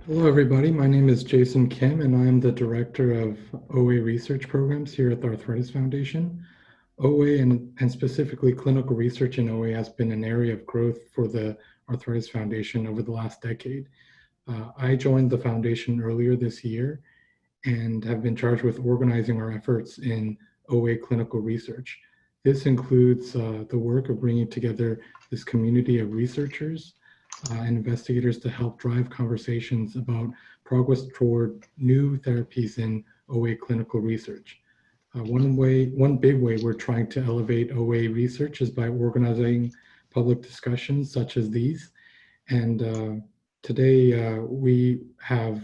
Hello, everybody. My name is Jason Kim, and I'm the Director of OA Research Programs here at the Arthritis Foundation. OA and specifically clinical research in OA has been an area of growth for the Arthritis Foundation over the last decade. I joined the foundation earlier this year and have been charged with organizing our efforts in OA clinical research. This includes the work of bringing together this community of researchers and investigators to help drive conversations about progress toward new therapies in OA clinical research. One big way we're trying to elevate OA research is by organizing public discussions such as these. And today we have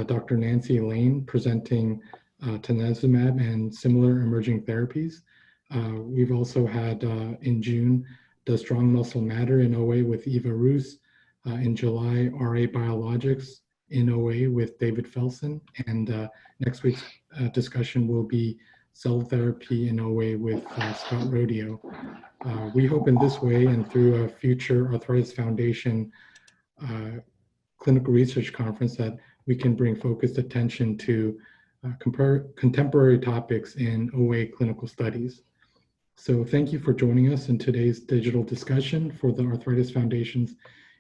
Dr. Nancy Lane presenting Tanezumab and similar emerging therapies. We've also had in June, Does Strong Muscle Matter in OA with Eva Roos, in July, RA Biologics in OA with David Felsen, and next week's discussion will be Cell Therapy in OA with Scott Rodeo. We hope in this way and through a future Arthritis Foundation clinical research conference that we can bring focused attention to contemporary topics in OA clinical studies. So thank you for joining us in today's digital discussion for the Arthritis Foundation's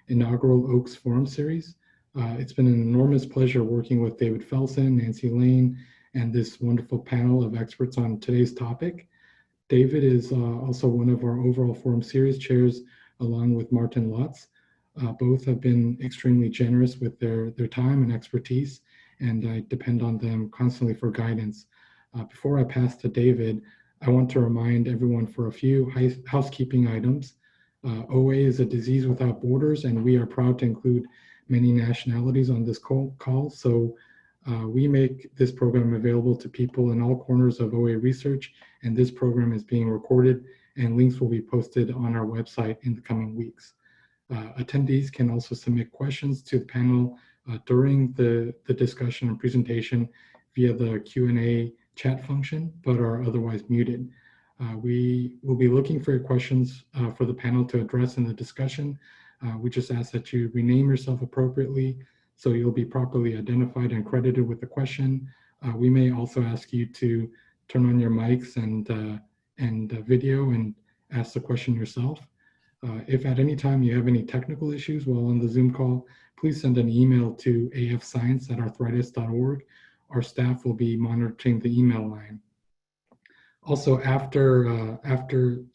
inaugural OACS Forum Series. It's been an enormous pleasure working with David Felsen, Nancy Lane, and this wonderful panel of experts on today's topic. David is also one of our overall Forum Series chairs, along with Martin Lutz. Both have been extremely generous with their time and expertise, and I depend on them constantly for guidance. Before I pass to David, I want to remind everyone for a few housekeeping items. OA is a disease without borders, and we are proud to include many nationalities on this call. So we make this program available to people in all corners of OA research, and this program is being recorded, and links will be posted on our website in the coming weeks. Attendees can also submit questions to the panel during the discussion and presentation via the Q&A chat function, but are otherwise muted. We will be looking for your questions for the panel to address in the discussion. We just ask that you rename yourself appropriately so you'll be properly identified and credited with the question. We may also ask you to turn on your mics and video and ask the question yourself. If at any time you have any technical issues while on the Zoom call, please send an email to afscience@arthritis.org. Our staff will be monitoring the email line. Also, after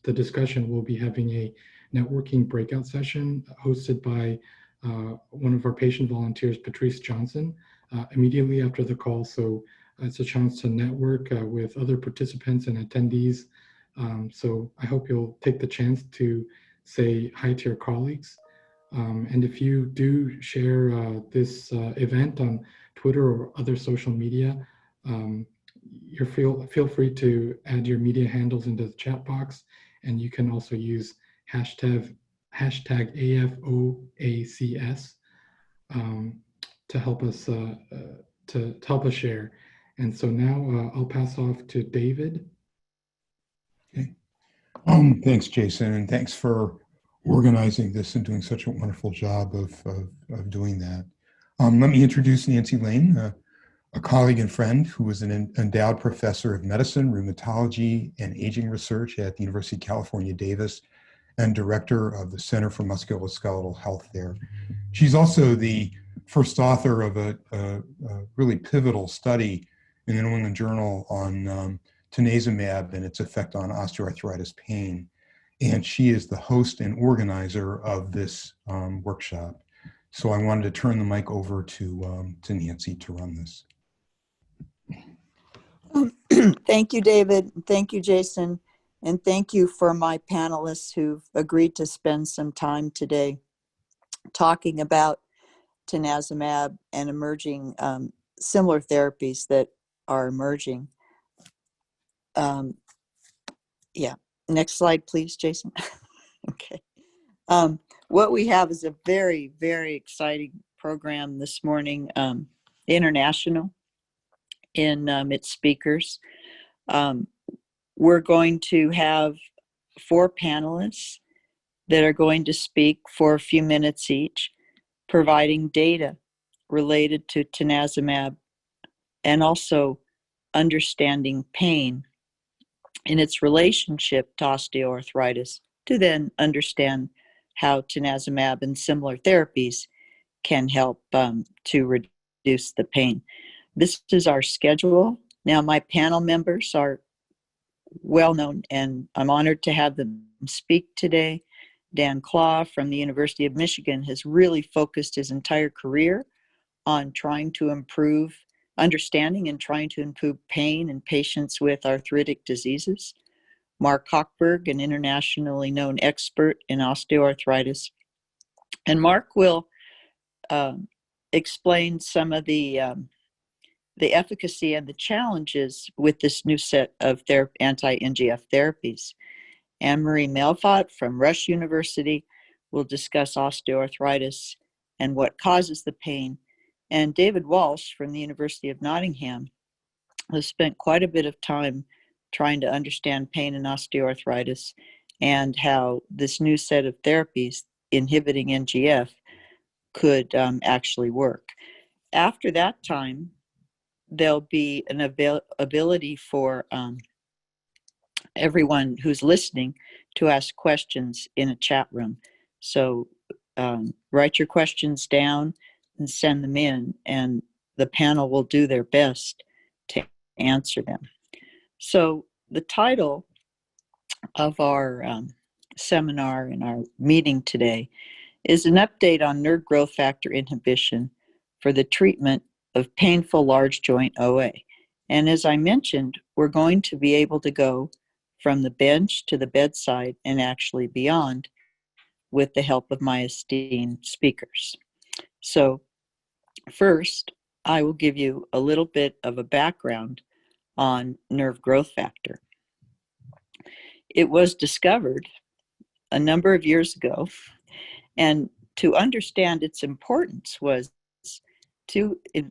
the discussion, we'll be having a networking breakout session hosted by one of our patient volunteers, Patrice Johnson, immediately after the call. So it's a chance to network with other participants and attendees. So I hope you'll take the chance to say hi to your colleagues. And if you do share this event on Twitter or other social media, feel free to add your media handles into the chat box, and you can also use hashtag AFOACS to help us share. And so now I'll pass off to David. Okay. Thanks, Jason, and thanks for organizing this and doing such a wonderful job of doing that. Let me introduce Nancy Lane, a colleague and friend who is an endowed professor of medicine, rheumatology, and aging research at the University of California, Davis, and director of the Center for Musculoskeletal Health there. She's also the first author of a really pivotal study in the New England Journal on Tanezumab and its effect on osteoarthritis pain. And she is the host and organizer of this workshop. So I wanted to turn the mic over to Nancy to run this. Thank you, David. Thank you, Jason. And thank you for my panelists who've agreed to spend some time today talking about Tanezumab and emerging similar therapies that are emerging. Yeah, next slide, please, Jason. Okay. What we have is a very, very exciting program this morning, international in its speakers. We're going to have 4 panelists that are going to speak for a few minutes each, providing data related to Tanezumab, and also understanding pain and its relationship to osteoarthritis, to then understand how Tanezumab and similar therapies can help to reduce the pain. This is our schedule. Now, my panel members are well known, and I'm honored to have them speak today. Dan-Clauw from the University of Michigan has really focused his entire career on trying to improve understanding and trying to improve pain in patients with arthritic diseases. Marc Hochberg, an internationally known expert in osteoarthritis. And Mark will explain some of the efficacy and the challenges with this new set of anti-NGF therapies. Anne-Marie Malfait from Rush University will discuss osteoarthritis and what causes the pain. And David Walsh from the University of Nottingham has spent quite a bit of time trying to understand pain and osteoarthritis and how this new set of therapies inhibiting NGF could actually work. After that time, there'll be an ability for everyone who's listening to ask questions in a chat room. So write your questions down and send them in, and the panel will do their best to answer them. So the title of our seminar and our meeting today is an update on nerve growth factor inhibition for the treatment of painful large joint OA. And as I mentioned, we're going to be able to go from the bench to the bedside and actually beyond with the help of my esteemed speakers. So first, I will give you a little bit of a background on nerve growth factor. It was discovered a number of years ago, and to understand its importance was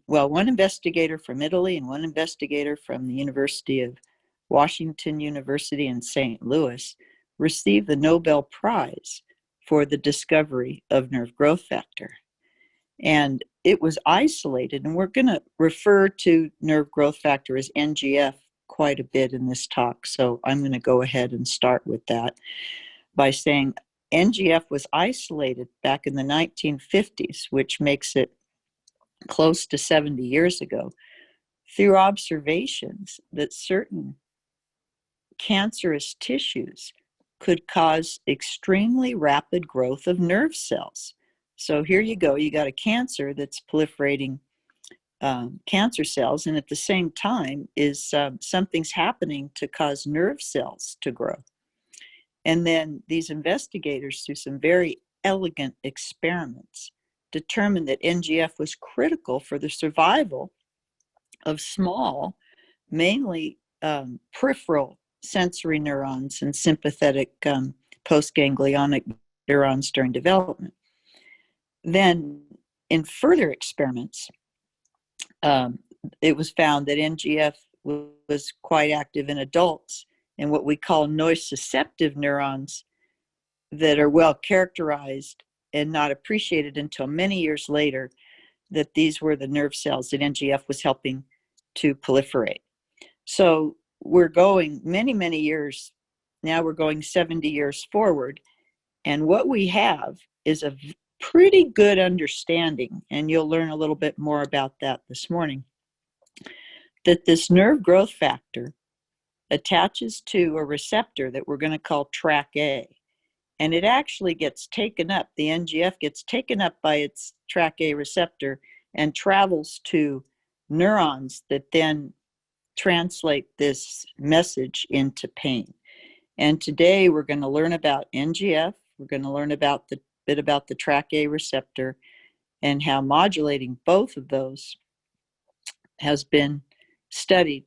one investigator from Italy and one investigator from the University of Washington University in St. Louis received the Nobel Prize for the discovery of nerve growth factor. And it was isolated, and we're going to refer to nerve growth factor as NGF quite a bit in this talk, so I'm going to go ahead and start with that by saying NGF was isolated back in the 1950s, which makes it close to 70 years ago, through observations that certain cancerous tissues could cause extremely rapid growth of nerve cells. So here you go, you got a cancer that's proliferating cancer cells, and at the same time is something's happening to cause nerve cells to grow. And then these investigators, through some very elegant experiments, determined that NGF was critical for the survival of small, mainly peripheral sensory neurons and sympathetic postganglionic neurons during development. Then in further experiments, it was found that NGF was quite active in adults in what we call nociceptive neurons that are well characterized and not appreciated until many years later, that these were the nerve cells that NGF was helping to proliferate. So we're going many, many years, now we're going 70 years forward, and what we have is a pretty good understanding, and you'll learn a little bit more about that this morning, that this nerve growth factor attaches to a receptor that we're going to call TrkA. And it actually gets taken up, the NGF gets taken up by its TrkA receptor and travels to neurons that then translate this message into pain. And today we're going to learn about NGF, we're going to learn about the bit about the TrkA receptor and how modulating both of those has been studied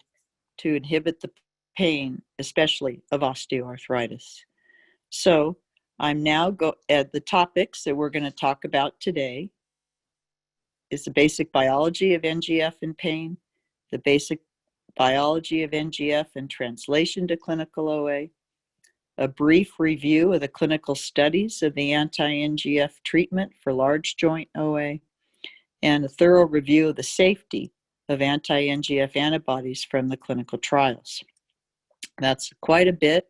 to inhibit the pain, especially of osteoarthritis. So I'm now at the topics that we're going to talk about today is the basic biology of NGF and pain, the basic biology of NGF and translation to clinical OA, a brief review of the clinical studies of the anti-NGF treatment for large joint OA, and a thorough review of the safety of anti-NGF antibodies from the clinical trials. That's quite a bit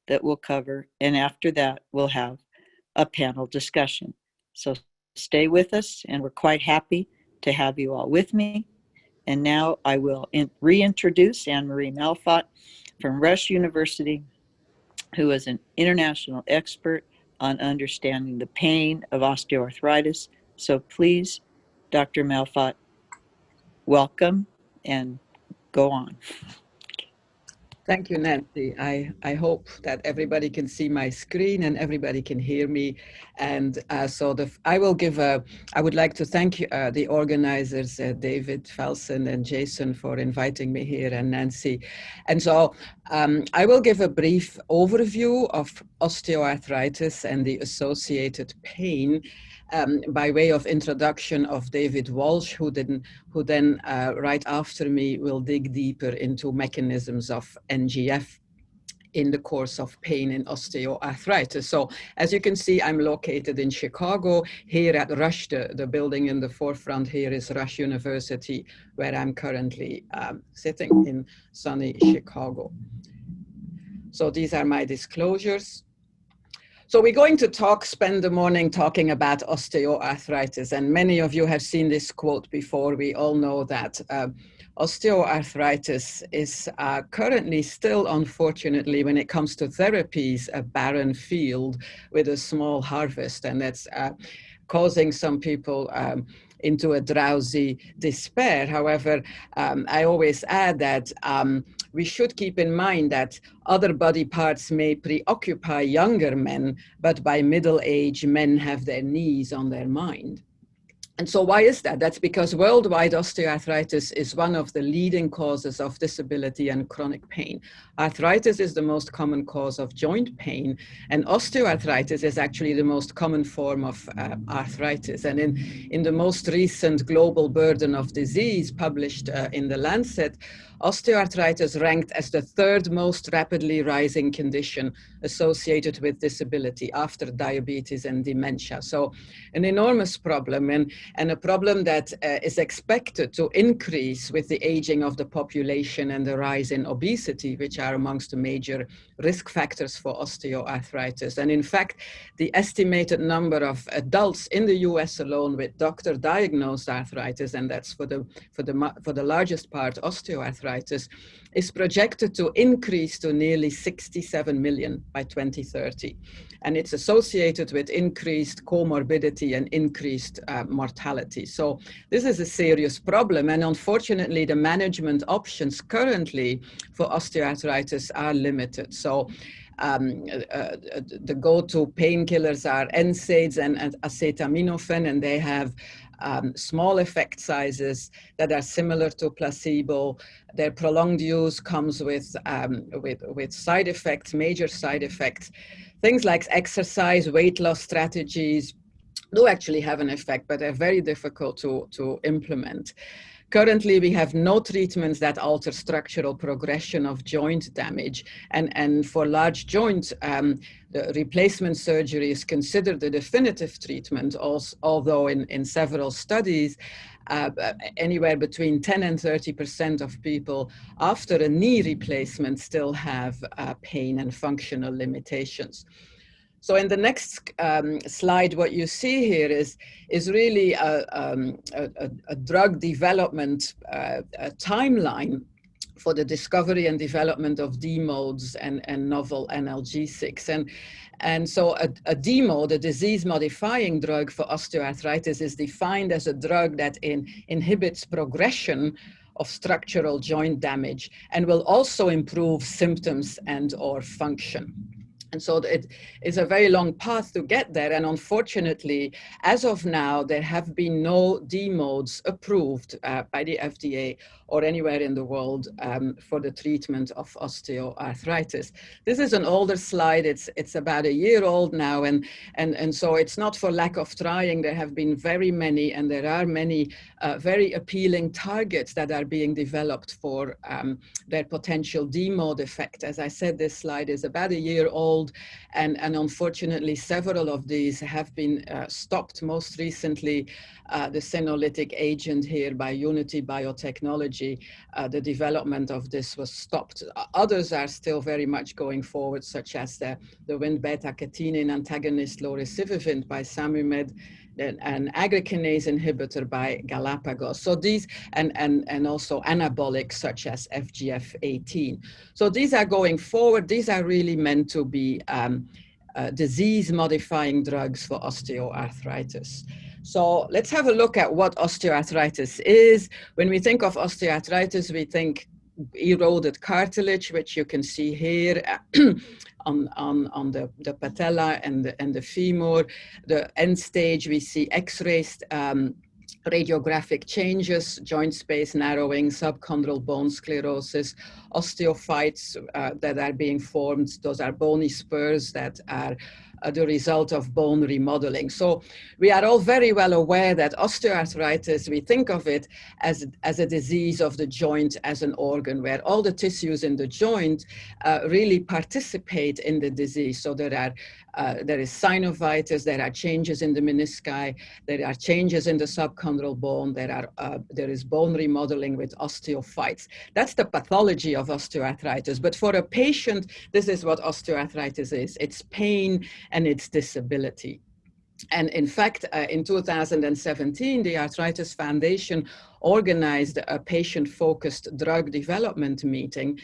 that we'll cover, and after that, we'll have a panel discussion. So stay with us, and we're quite happy to have you all with me. And now I will reintroduce Anne-Marie Malfait from Rush University, who is an international expert on understanding the pain of osteoarthritis. So please, Dr. Malfait, welcome and go on. Thank you, Nancy. I hope that everybody can see my screen and everybody can hear me. And I would like to thank the organizers, David, Felsen, and Jason, for inviting me here, and Nancy. And so I will give a brief overview of osteoarthritis and the associated pain by way of introduction of David Walsh, who then right after me will dig deeper into mechanisms of NGF in the course of pain in osteoarthritis. So as you can see, I'm located in Chicago, here at Rush. The building in the forefront here is Rush University, where I'm currently sitting in sunny Chicago. So these are my disclosures. So we're going to spend the morning talking about osteoarthritis, and many of you have seen this quote before. We all know that osteoarthritis is currently still, unfortunately, when it comes to therapies, a barren field with a small harvest, and that's causing some people into a drowsy despair. However, I always add that we should keep in mind that other body parts may preoccupy younger men, but by middle age, men have their knees on their mind. And so why is that? That's because worldwide osteoarthritis is one of the leading causes of disability and chronic pain. Arthritis is the most common cause of joint pain, and osteoarthritis is actually the most common form of arthritis. And in the most recent global burden of disease published in the Lancet, osteoarthritis ranked as the third most rapidly rising condition associated with disability after diabetes and dementia. So an enormous problem, and a problem that is expected to increase with the aging of the population and the rise in obesity, which are amongst the major risk factors for osteoarthritis. And in fact, the estimated number of adults in the US alone with doctor-diagnosed arthritis, and that's for the largest part osteoarthritis, is projected to increase to nearly 67 million by 2030. And it's associated with increased comorbidity and increased mortality. So this is a serious problem. And unfortunately, the management options currently for osteoarthritis are limited. So the go-to painkillers are NSAIDs and acetaminophen, and they have small effect sizes that are similar to placebo. Their prolonged use comes with side effects, major side effects. Things like exercise, weight loss strategies do actually have an effect, but they're very difficult to implement. Currently, we have no treatments that alter structural progression of joint damage. And for large joints, the replacement surgery is considered the definitive treatment, although in several studies, anywhere between 10 and 30% of people after a knee replacement still have pain and functional limitations. So in the next slide, what you see here is really a drug development timeline for the discovery and development of D-modes and novel analgesics. And so a D-mode, a disease-modifying drug for osteoarthritis, is defined as a drug that inhibits progression of structural joint damage and will also improve symptoms and/or function. And so it is a very long path to get there. And unfortunately, as of now, there have been no D-modes approved by the FDA or anywhere in the world for the treatment of osteoarthritis. This is an older slide. It's about a year old now. And so it's not for lack of trying. There have been very many, and there are many very appealing targets that are being developed for their potential D-mode effect. As I said, this slide is about a year old. controlled, and unfortunately several of these have been stopped. Most recently, the senolytic agent here by Unity Biotechnology, the development of this was stopped. Others are still very much going forward, such as the Wnt beta-catenin antagonist loricivivint by Samumed, an aggrecanase inhibitor by Galapagos. So these, and also anabolics such as FGF18. So these are going forward. These are really meant to be disease-modifying drugs for osteoarthritis. So let's have a look at what osteoarthritis is. When we think of osteoarthritis, we think eroded cartilage, which you can see here on the patella and the femur. The end stage, we see X-rays, radiographic changes, joint space narrowing, subchondral bone sclerosis, osteophytes that are being formed. Those are bony spurs that are the result of bone remodeling. So we are all very well aware that osteoarthritis, we think of it as a disease of the joint as an organ, where all the tissues in the joint really participate in the disease. So there is synovitis, there are changes in the menisci, there are changes in the subchondral bone, there is bone remodeling with osteophytes. That's the pathology of osteoarthritis. But for a patient, this is what osteoarthritis is. It's pain and it's disability. And in fact, in 2017, the Arthritis Foundation organized a patient-focused drug development meeting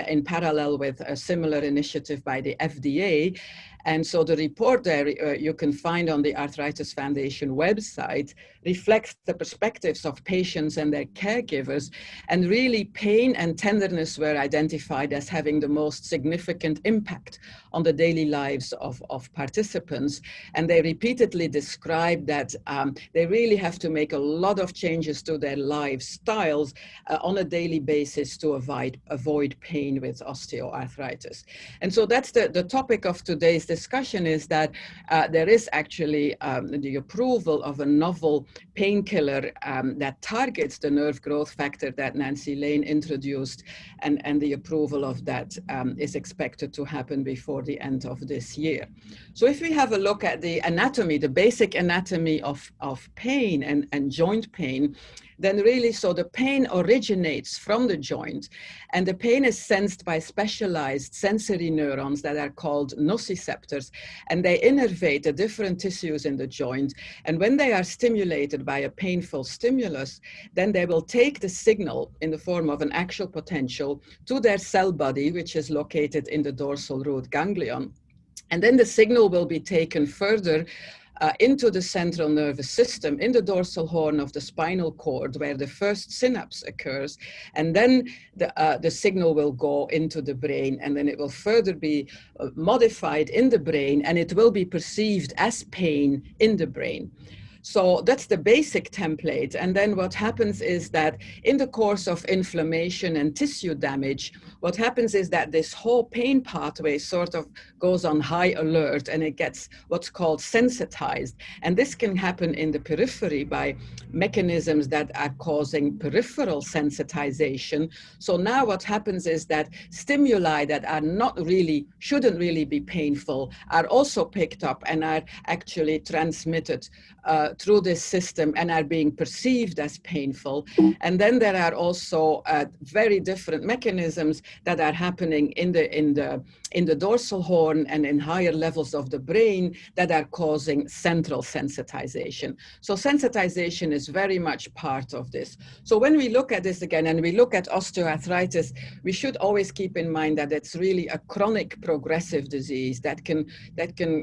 in parallel with a similar initiative by the FDA. And so the report there you can find on the Arthritis Foundation website reflects the perspectives of patients and their caregivers. And really, pain and tenderness were identified as having the most significant impact on the daily lives of participants. And they repeatedly described that they really have to make a lot of changes to their lifestyles on a daily basis to avoid pain with osteoarthritis. And so that's the topic of today's discussion, is that there is actually the approval of a novel painkiller that targets the nerve growth factor that Nancy Lane introduced, and the approval of that is expected to happen before the end of this year. So if we have a look at the anatomy, the basic anatomy of pain and joint pain, then really, so the pain originates from the joint, and the pain is sensed by specialized sensory neurons that are called nociceptors, and they innervate the different tissues in the joint. And when they are stimulated by a painful stimulus, then they will take the signal in the form of an axial potential to their cell body, which is located in the dorsal root ganglion. And then the signal will be taken further into the central nervous system, in the dorsal horn of the spinal cord, where the first synapse occurs. And then the signal will go into the brain, and then it will further be modified in the brain, and it will be perceived as pain in the brain. So that's the basic template. And then what happens is that in the course of inflammation and tissue damage, what happens is that this whole pain pathway sort of goes on high alert, and it gets what's called sensitized. And this can happen in the periphery by mechanisms that are causing peripheral sensitization. So now what happens is that stimuli that are shouldn't really be painful are also picked up and are actually transmitted through this system and are being perceived as painful. And then there are also very different mechanisms that are happening in the dorsal horn and in higher levels of the brain that are causing central sensitization. So sensitization is very much part of this. So when we look at this again, and we look at osteoarthritis, we should always keep in mind that it's really a chronic progressive disease that can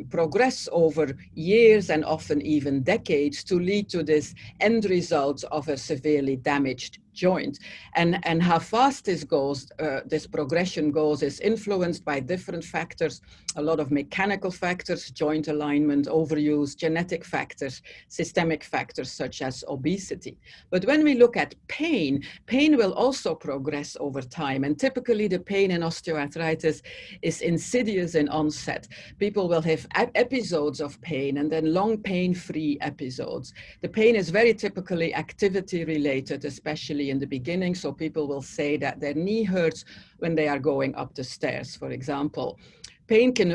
progress over years and often even decades to lead to this end result of a severely damaged joint. And how fast this goes, this progression goes, is influenced by different factors, a lot of mechanical factors, joint alignment, overuse, genetic factors, systemic factors such as obesity. But when we look at pain will also progress over time. And typically the pain in osteoarthritis is insidious in onset. People will have episodes of pain and then long pain-free episodes. The pain is very typically activity related, especially in the beginning. So people will say that their knee hurts when they are going up the stairs, for example. pain can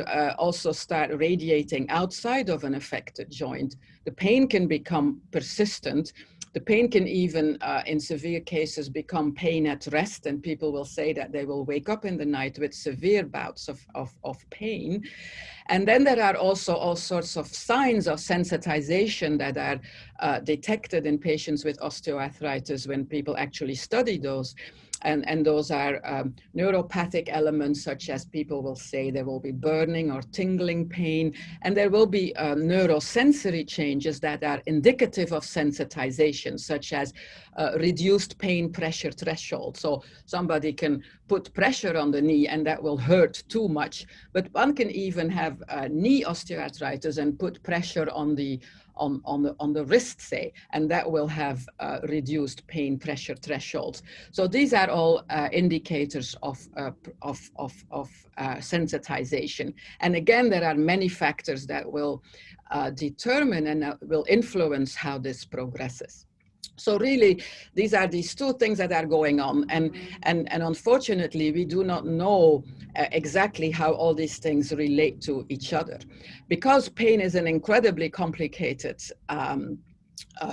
also start radiating outside of an affected joint. The pain can become persistent. The pain can even, in severe cases, become pain at rest, and people will say that they will wake up in the night with severe bouts of pain. And then there are also all sorts of signs of sensitization that are detected in patients with osteoarthritis when people actually study those. And those are neuropathic elements, such as people will say there will be burning or tingling pain, and there will be neurosensory changes that are indicative of sensitization, such as reduced pain pressure threshold. So somebody can put pressure on the knee and that will hurt too much, but one can even have knee osteoarthritis and put pressure on the wrist, say, and that will have reduced pain pressure thresholds. So these are all indicators of sensitization. And again, there are many factors that will determine and will influence how this progresses. So really, these are these two things that are going on. And unfortunately, we do not know exactly how all these things relate to each other. Because pain is an incredibly complicated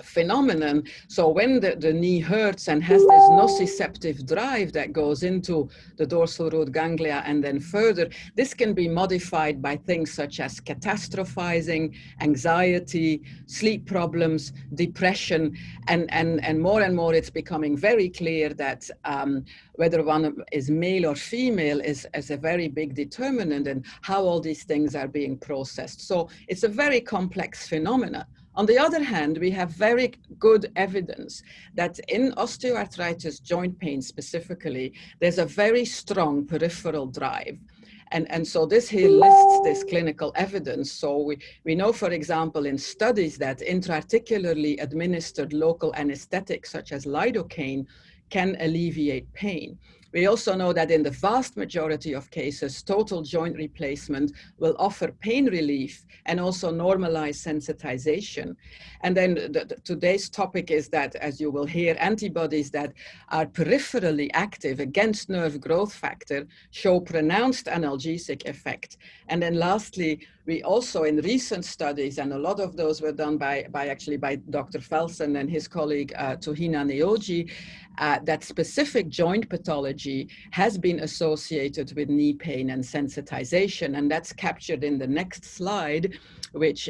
phenomenon. So when the knee hurts and has this nociceptive drive that goes into the dorsal root ganglia and then further, this can be modified by things such as catastrophizing, anxiety, sleep problems, depression, and more it's becoming very clear that whether one is male or female is a very big determinant in how all these things are being processed. So it's a very complex phenomenon. On the other hand, we have very good evidence that in osteoarthritis joint pain specifically, there's a very strong peripheral drive. And so this here lists this clinical evidence. So we know, for example, in studies that intra-articularly administered local anesthetics such as lidocaine can alleviate pain. We also know that in the vast majority of cases, total joint replacement will offer pain relief and also normalize sensitization. And then today's topic is that, as you will hear, antibodies that are peripherally active against nerve growth factor show pronounced analgesic effect. And then lastly, we also in recent studies, and a lot of those were done by Dr. Felsen and his colleague Tuhina Neoji, that specific joint pathology has been associated with knee pain and sensitization. And that's captured in the next slide, which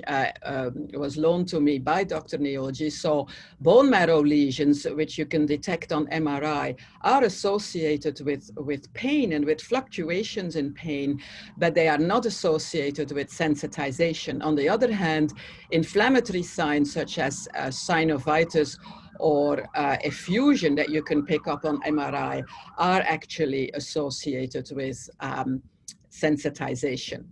was loaned to me by Dr. Neoji. So bone marrow lesions, which you can detect on MRI, are associated with pain and with fluctuations in pain, but they are not associated with sensitization. On the other hand, inflammatory signs such as synovitis or effusion that you can pick up on MRI are actually associated with sensitization.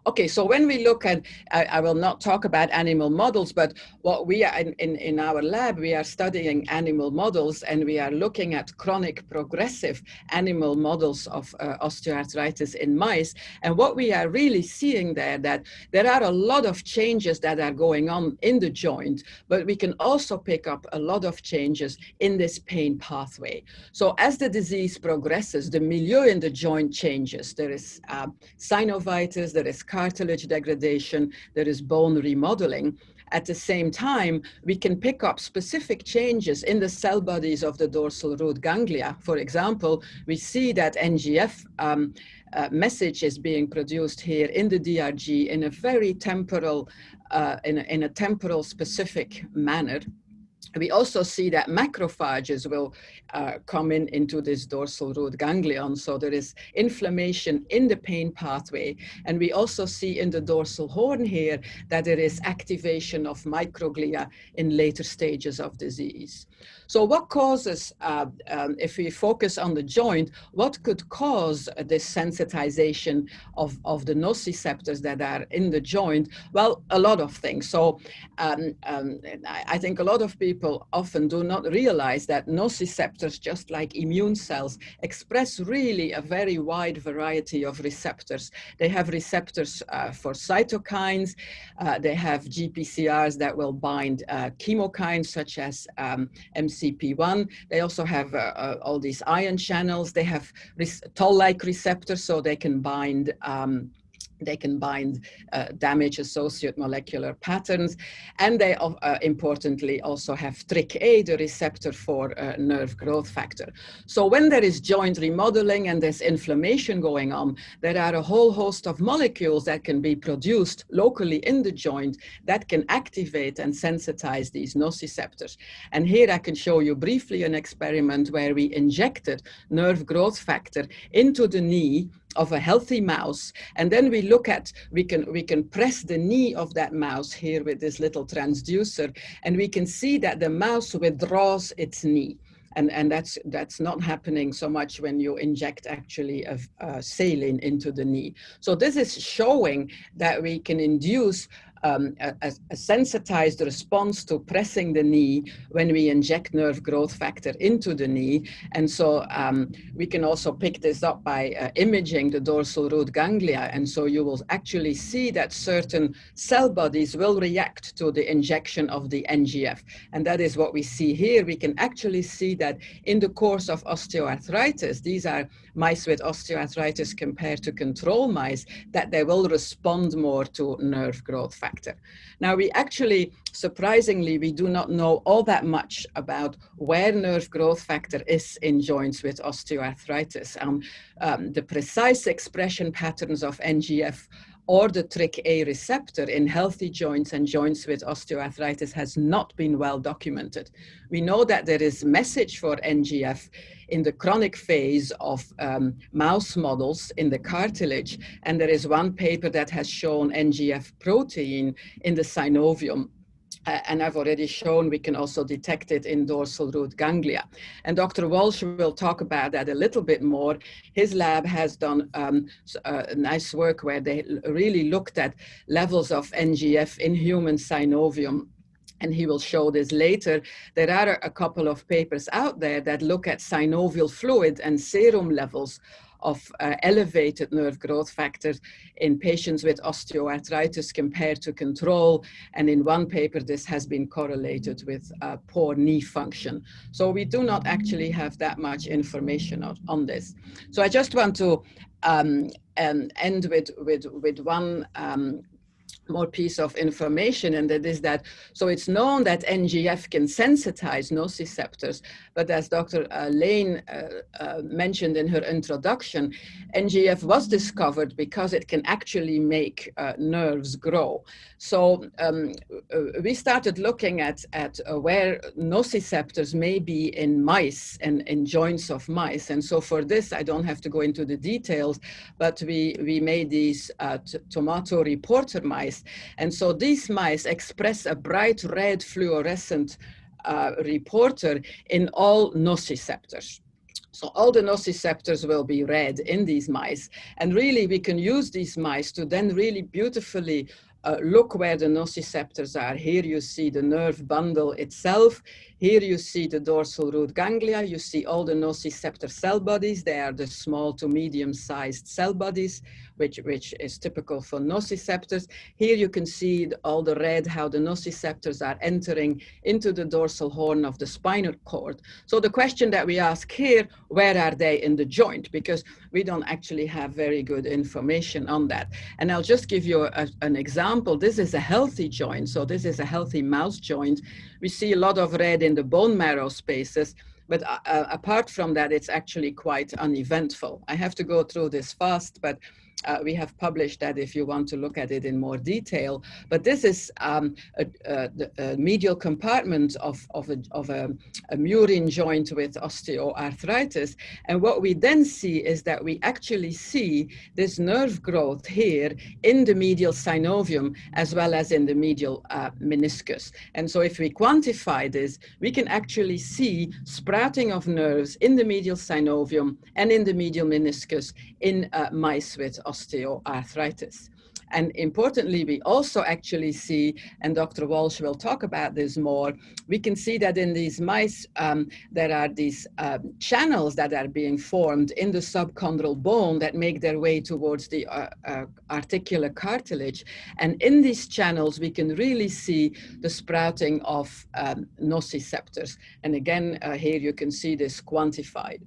Okay, so when we look at, I will not talk about animal models, but what we are in our lab, we are studying animal models and we are looking at chronic progressive animal models of osteoarthritis in mice. And what we are really seeing there, that there are a lot of changes that are going on in the joint, but we can also pick up a lot of changes in this pain pathway. So as the disease progresses, the milieu in the joint changes. There is synovitis, there is cartilage degradation, there is bone remodeling. At the same time, we can pick up specific changes in the cell bodies of the dorsal root ganglia. For example, we see that NGF message is being produced here in the DRG in a very temporal, in a temporal specific manner. We also see that macrophages will come into this dorsal root ganglion. So there is inflammation in the pain pathway. And we also see in the dorsal horn here that there is activation of microglia in later stages of disease. So what causes, if we focus on the joint, what could cause this sensitization of the nociceptors that are in the joint? Well, a lot of things. So I think a lot of people people often do not realize that nociceptors, just like immune cells, express really a very wide variety of receptors. They have receptors for cytokines. They have GPCRs that will bind chemokines such as MCP1. They also have all these ion channels. They have toll-like receptors, so they can bind damage-associated molecular patterns. And they, importantly, also have TRK, the receptor for nerve growth factor. So when there is joint remodeling and there's inflammation going on, there are a whole host of molecules that can be produced locally in the joint that can activate and sensitize these nociceptors. And here I can show you briefly an experiment where we injected nerve growth factor into the knee of a healthy mouse, and then we look at, we can press the knee of that mouse here with this little transducer, and we can see that the mouse withdraws its knee. And that's not happening so much when you inject actually a saline into the knee. So this is showing that we can induce a sensitized response to pressing the knee when we inject nerve growth factor into the knee. And so we can also pick this up by imaging the dorsal root ganglia. And so you will actually see that certain cell bodies will react to the injection of the NGF. And that is what we see here. We can actually see that in the course of osteoarthritis, these are mice with osteoarthritis compared to control mice, that they will respond more to nerve growth factor. Now, we actually, surprisingly, we do not know all that much about where nerve growth factor is in joints with osteoarthritis. The precise expression patterns of NGF or the TRK receptor in healthy joints and joints with osteoarthritis has not been well documented. We know that there is message for NGF in the chronic phase of mouse models in the cartilage, and there is one paper that has shown NGF protein in the synovium. And I've already shown we can also detect it in dorsal root ganglia. And Dr. Walsh will talk about that a little bit more. His lab has done nice work where they really looked at levels of NGF in human synovium. And he will show this later. There are a couple of papers out there that look at synovial fluid and serum levels of elevated nerve growth factors in patients with osteoarthritis compared to control. And in one paper, this has been correlated with poor knee function. So we do not actually have that much information on this. So I just want to end with one more piece of information, and that is that, so it's known that NGF can sensitize nociceptors, but as Dr. Lane mentioned in her introduction, NGF was discovered because it can actually make nerves grow. So we started looking at where nociceptors may be in mice and in joints of mice. And so for this, I don't have to go into the details, but we made these tomato reporter mice. And so these mice express a bright red fluorescent reporter in all nociceptors. So all the nociceptors will be red in these mice. And really, we can use these mice to then really beautifully look where the nociceptors are. Here you see the nerve bundle itself. Here you see the dorsal root ganglia. You see all the nociceptor cell bodies. They are the small to medium-sized cell bodies, which is typical for nociceptors. Here you can see all the red, how the nociceptors are entering into the dorsal horn of the spinal cord. So the question that we ask here, where are they in the joint? Because we don't actually have very good information on that. And I'll just give you an example. This is a healthy joint. So this is a healthy mouse joint. We see a lot of red in the bone marrow spaces, but apart from that, it's actually quite uneventful. I have to go through this fast, but we have published that if you want to look at it in more detail. But this is the medial compartment of a murine joint with osteoarthritis. And what we then see is that we actually see this nerve growth here in the medial synovium as well as in the medial meniscus. And so if we quantify this, we can actually see sprouting of nerves in the medial synovium and in the medial meniscus in mice with osteoarthritis. And importantly, we also actually see, and Dr. Walsh will talk about this more, we can see that in these mice, there are these channels that are being formed in the subchondral bone that make their way towards the articular cartilage. And in these channels, we can really see the sprouting of nociceptors. And again, here you can see this quantified.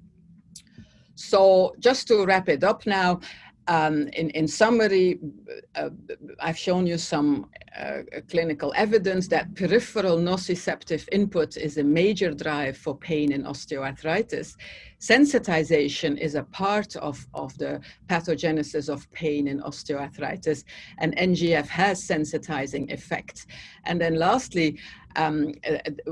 So just to wrap it up now, in summary, I've shown you some clinical evidence that peripheral nociceptive input is a major drive for pain in osteoarthritis. Sensitization is a part of the pathogenesis of pain in osteoarthritis, and NGF has sensitizing effects. And then lastly,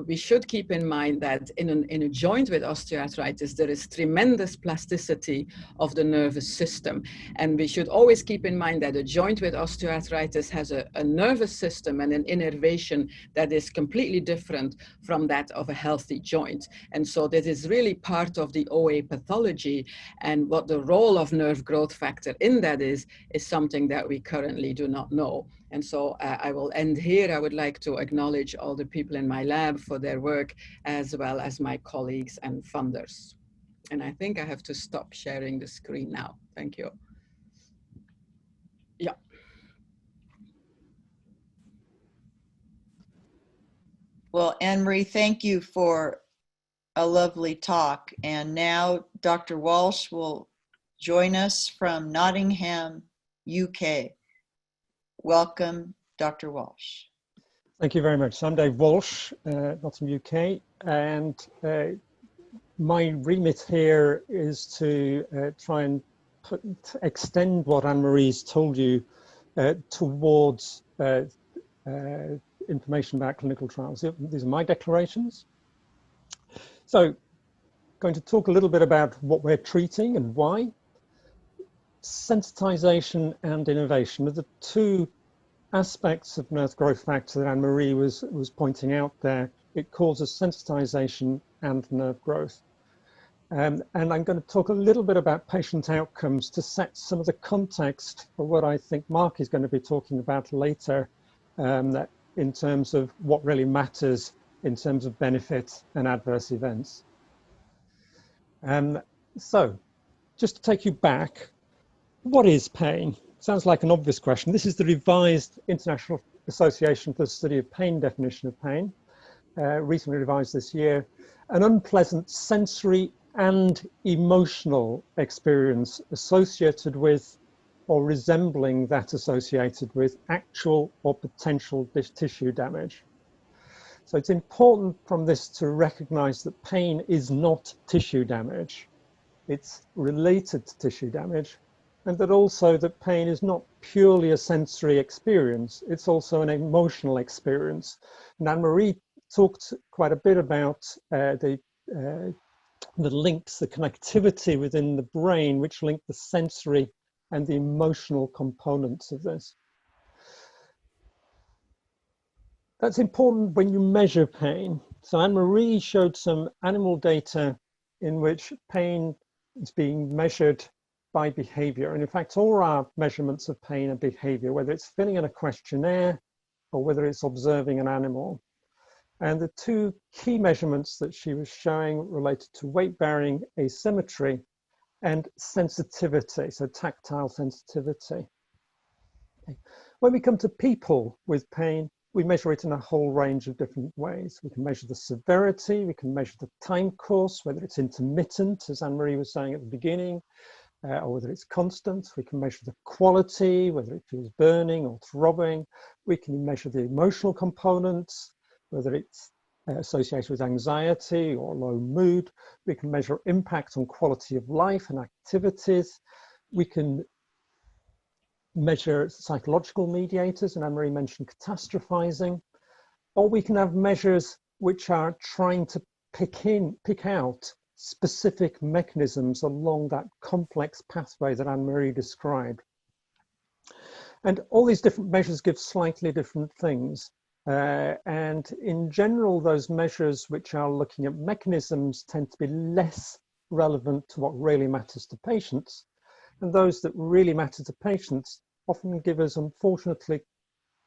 we should keep in mind that in a joint with osteoarthritis, there is tremendous plasticity of the nervous system. And we should always keep in mind that a joint with osteoarthritis has a nervous system and an innervation that is completely different from that of a healthy joint. And so this is really part of the OA pathology, and what the role of nerve growth factor in that is something that we currently do not know. And so I will end here. I would like to acknowledge all the people in my lab for their work, as well as my colleagues and funders. And I think I have to stop sharing the screen now. Thank you. Yeah. Well, Anne-Marie, thank you for a lovely talk. And now Dr. Walsh will join us from Nottingham, UK. Welcome, Dr. Walsh. Thank you very much. So I'm Dave Walsh, Nottingham, UK, and my remit here is to try and extend what Anne-Marie's told you towards information about clinical trials. These are my declarations. So, going to talk a little bit about what we're treating and why. Sensitization and innervation are the two aspects of nerve growth factor that Anne-Marie was pointing out there. It causes sensitization and nerve growth. And I'm going to talk a little bit about patient outcomes to set some of the context for what I think Mark is going to be talking about later, that in terms of what really matters in terms of benefit and adverse events. So just to take you back, what is pain? Sounds like an obvious question. This is the revised International Association for the Study of Pain definition of pain, recently revised this year. An unpleasant sensory and emotional experience associated with or resembling that associated with actual or potential tissue damage. So it's important from this to recognize that pain is not tissue damage. It's related to tissue damage, and that also that pain is not purely a sensory experience, it's also an emotional experience. And Anne-Marie talked quite a bit about the links, the connectivity within the brain, which link the sensory and the emotional components of this. That's important when you measure pain. So Anne-Marie showed some animal data in which pain is being measured by behavior. And in fact, all our measurements of pain are behavior, whether it's filling in a questionnaire or whether it's observing an animal. And the two key measurements that she was showing related to weight-bearing asymmetry and sensitivity, so tactile sensitivity. Okay. When we come to people with pain, we measure it in a whole range of different ways. We can measure the severity, we can measure the time course, whether it's intermittent, as Anne-Marie was saying at the beginning, or whether it's constant. We can measure the quality, whether it feels burning or throbbing. We can measure the emotional components, whether it's associated with anxiety or low mood. We can measure impact on quality of life and activities. We can measure psychological mediators, and Anne-Marie mentioned catastrophizing, or we can have measures which are trying to pick out specific mechanisms along that complex pathway that Anne-Marie described. And all these different measures give slightly different things. And in general, those measures which are looking at mechanisms tend to be less relevant to what really matters to patients. And those that really matter to patients often give us, unfortunately,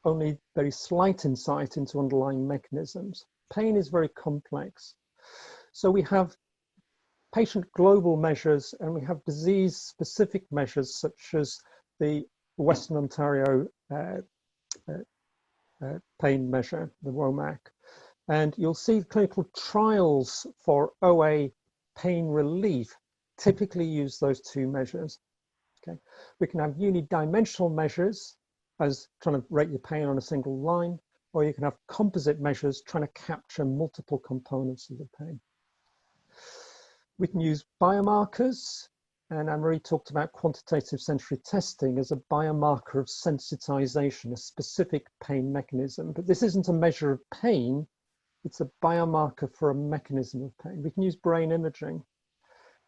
only very slight insight into underlying mechanisms. Pain is very complex. So we have patient global measures and we have disease-specific measures such as the Western Ontario pain measure, the WOMAC. And you'll see clinical trials for OA pain relief typically use those two measures. Okay. We can have unidimensional measures as trying to rate your pain on a single line, or you can have composite measures trying to capture multiple components of the pain. We can use biomarkers, and Anne-Marie talked about quantitative sensory testing as a biomarker of sensitization, a specific pain mechanism. But this isn't a measure of pain, it's a biomarker for a mechanism of pain. We can use brain imaging.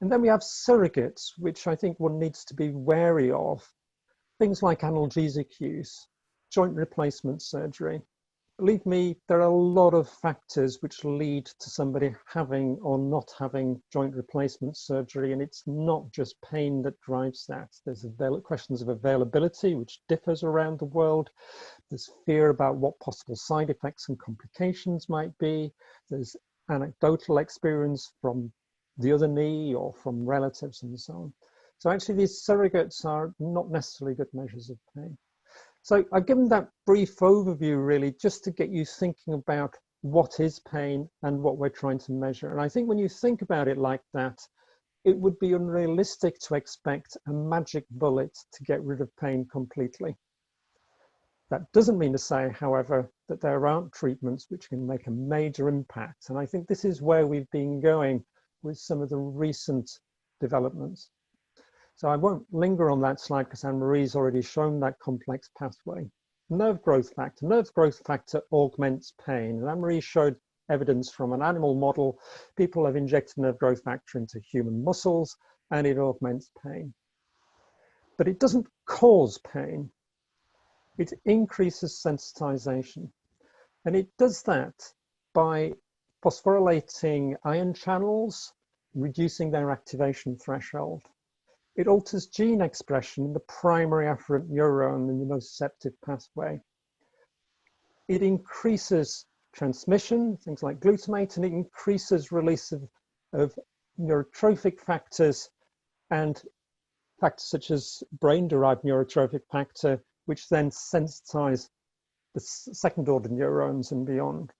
And then we have surrogates, which I think one needs to be wary of. Things like analgesic use, joint replacement surgery. Believe me, there are a lot of factors which lead to somebody having or not having joint replacement surgery, and it's not just pain that drives that. There's questions of availability, which differs around the world. There's fear about what possible side effects and complications might be. There's anecdotal experience from the other knee or from relatives and so on. So actually these surrogates are not necessarily good measures of pain. So I've given that brief overview really just to get you thinking about what is pain and what we're trying to measure. And I think when you think about it like that, it would be unrealistic to expect a magic bullet to get rid of pain completely. That doesn't mean to say, however, that there aren't treatments which can make a major impact. And I think this is where we've been going with some of the recent developments. So I won't linger on that slide because Anne-Marie's already shown that complex pathway. Nerve growth factor. Nerve growth factor augments pain. And Anne-Marie showed evidence from an animal model. People have injected nerve growth factor into human muscles and it augments pain. But it doesn't cause pain. It increases sensitization. And it does that by phosphorylating ion channels, reducing their activation threshold. It alters gene expression in the primary afferent neuron in the nociceptive pathway. It increases transmission, things like glutamate, and it increases release of neurotrophic factors and factors such as brain-derived neurotrophic factor, which then sensitize the second-order neurons and beyond.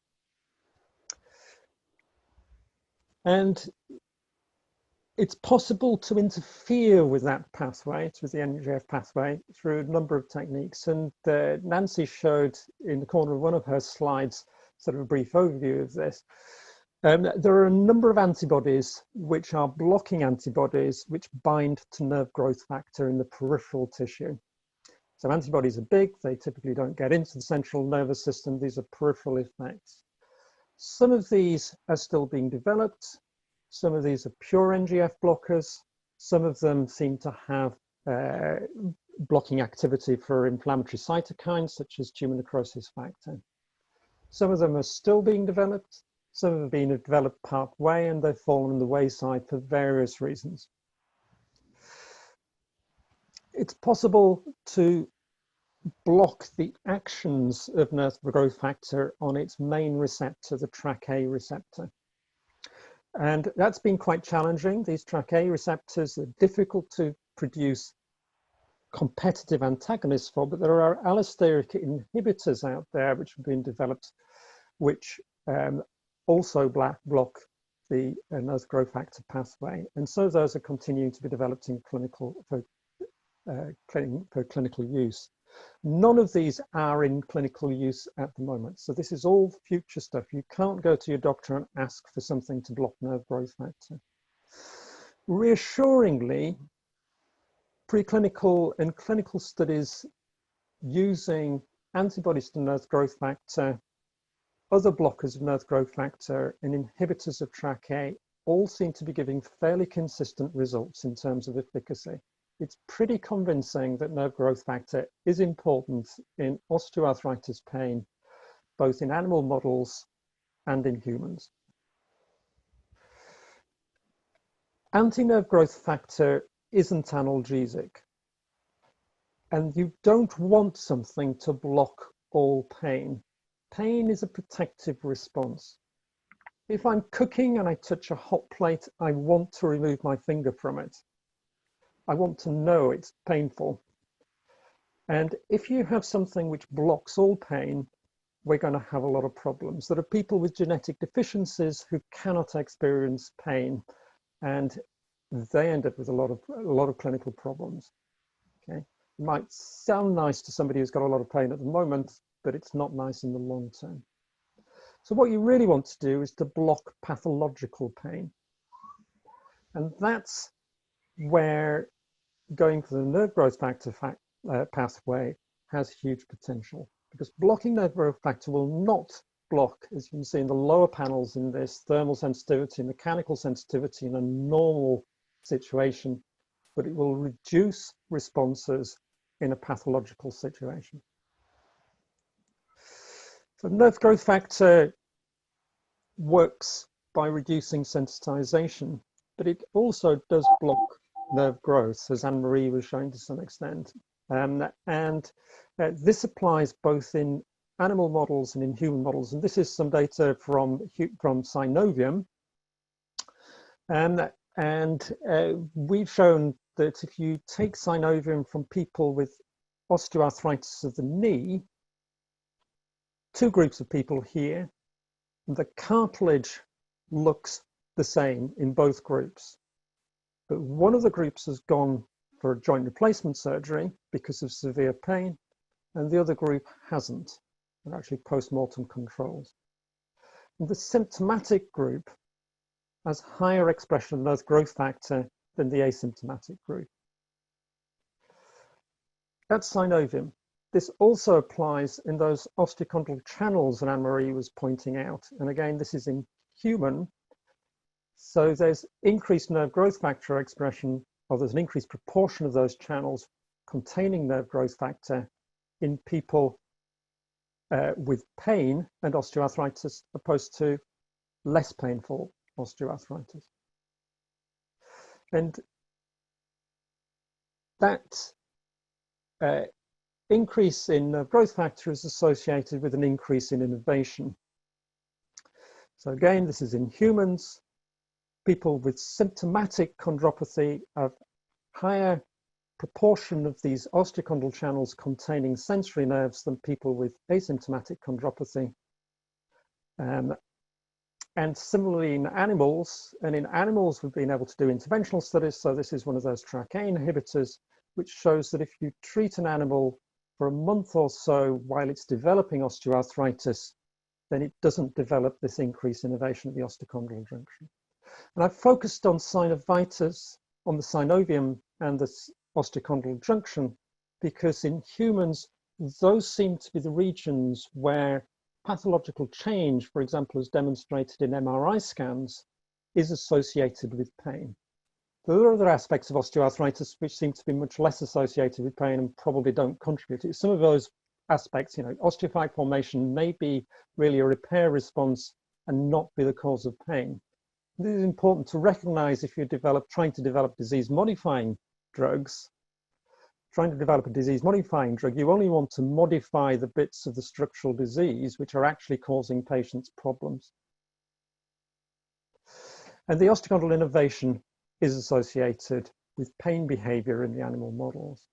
And it's possible to interfere with that pathway, with the NGF pathway, through a number of techniques. And Nancy showed in the corner of one of her slides sort of a brief overview of this. There are a number of antibodies which are blocking antibodies which bind to nerve growth factor in the peripheral tissue. So antibodies are big, they typically don't get into the central nervous system. These are peripheral effects. Some of these are still being developed. Some of these are pure NGF blockers. Some of them seem to have blocking activity for inflammatory cytokines, such as tumor necrosis factor. Some of them are still being developed. Some have been developed part way, and they've fallen on the wayside for various reasons. It's possible to block the actions of nerve growth factor on its main receptor, the TrkA receptor. And that's been quite challenging. These TrkA receptors are difficult to produce competitive antagonists for, but there are allosteric inhibitors out there which have been developed, which also block the nerve growth factor pathway. And so those are continuing to be developed in for clinical use. None of these are in clinical use at the moment. So this is all future stuff. You can't go to your doctor and ask for something to block nerve growth factor. Reassuringly, preclinical and clinical studies using antibodies to nerve growth factor, other blockers of nerve growth factor, and inhibitors of TrkA all seem to be giving fairly consistent results in terms of efficacy. It's pretty convincing that nerve growth factor is important in osteoarthritis pain, both in animal models and in humans. Anti-nerve growth factor isn't analgesic. And you don't want something to block all pain. Pain is a protective response. If I'm cooking and I touch a hot plate, I want to remove my finger from it. I want to know it's painful. And if you have something which blocks all pain, we're going to have a lot of problems. There are people with genetic deficiencies who cannot experience pain, and they end up with a lot of clinical problems. Okay, it might sound nice to somebody who's got a lot of pain at the moment, but it's not nice in the long term. So what you really want to do is to block pathological pain. And that's where going for the nerve growth factor pathway has huge potential, because blocking nerve growth factor will not block, as you can see in the lower panels in this, thermal sensitivity, mechanical sensitivity in a normal situation, but it will reduce responses in a pathological situation. So nerve growth factor works by reducing sensitization, but it also does block nerve growth, as Anne-Marie was showing to some extent. This applies both in animal models and in human models. And this is some data from synovium. We've shown that if you take synovium from people with osteoarthritis of the knee, two groups of people here, the cartilage looks the same in both groups. But one of the groups has gone for a joint replacement surgery because of severe pain, and the other group hasn't. They're actually post-mortem controls. And the symptomatic group has higher expression of nerve growth factor than the asymptomatic group. That's synovium. This also applies in those osteochondral channels that Anne-Marie was pointing out. And again, this is in human. So there's increased nerve growth factor expression, or there's an increased proportion of those channels containing nerve growth factor in people with pain and osteoarthritis, opposed to less painful osteoarthritis. And that increase in nerve growth factor is associated with an increase in innervation. So again, this is in humans. People with symptomatic chondropathy have higher proportion of these osteochondral channels containing sensory nerves than people with asymptomatic chondropathy. And similarly in animals, we've been able to do interventional studies. So this is one of those TrkA inhibitors, which shows that if you treat an animal for a month or so while it's developing osteoarthritis, then it doesn't develop this increased innervation of the osteochondral junction. And I've focused on synovitis, on the synovium and the osteochondral junction, because in humans, those seem to be the regions where pathological change, for example, as demonstrated in MRI scans, is associated with pain. There are other aspects of osteoarthritis which seem to be much less associated with pain and probably don't contribute to it. Some of those aspects, osteophyte formation may be really a repair response and not be the cause of pain. This is important to recognize if you're trying to develop disease-modifying drugs. Trying to develop a disease-modifying drug, you only want to modify the bits of the structural disease which are actually causing patients problems. And the osteochondral innervation is associated with pain behavior in the animal models.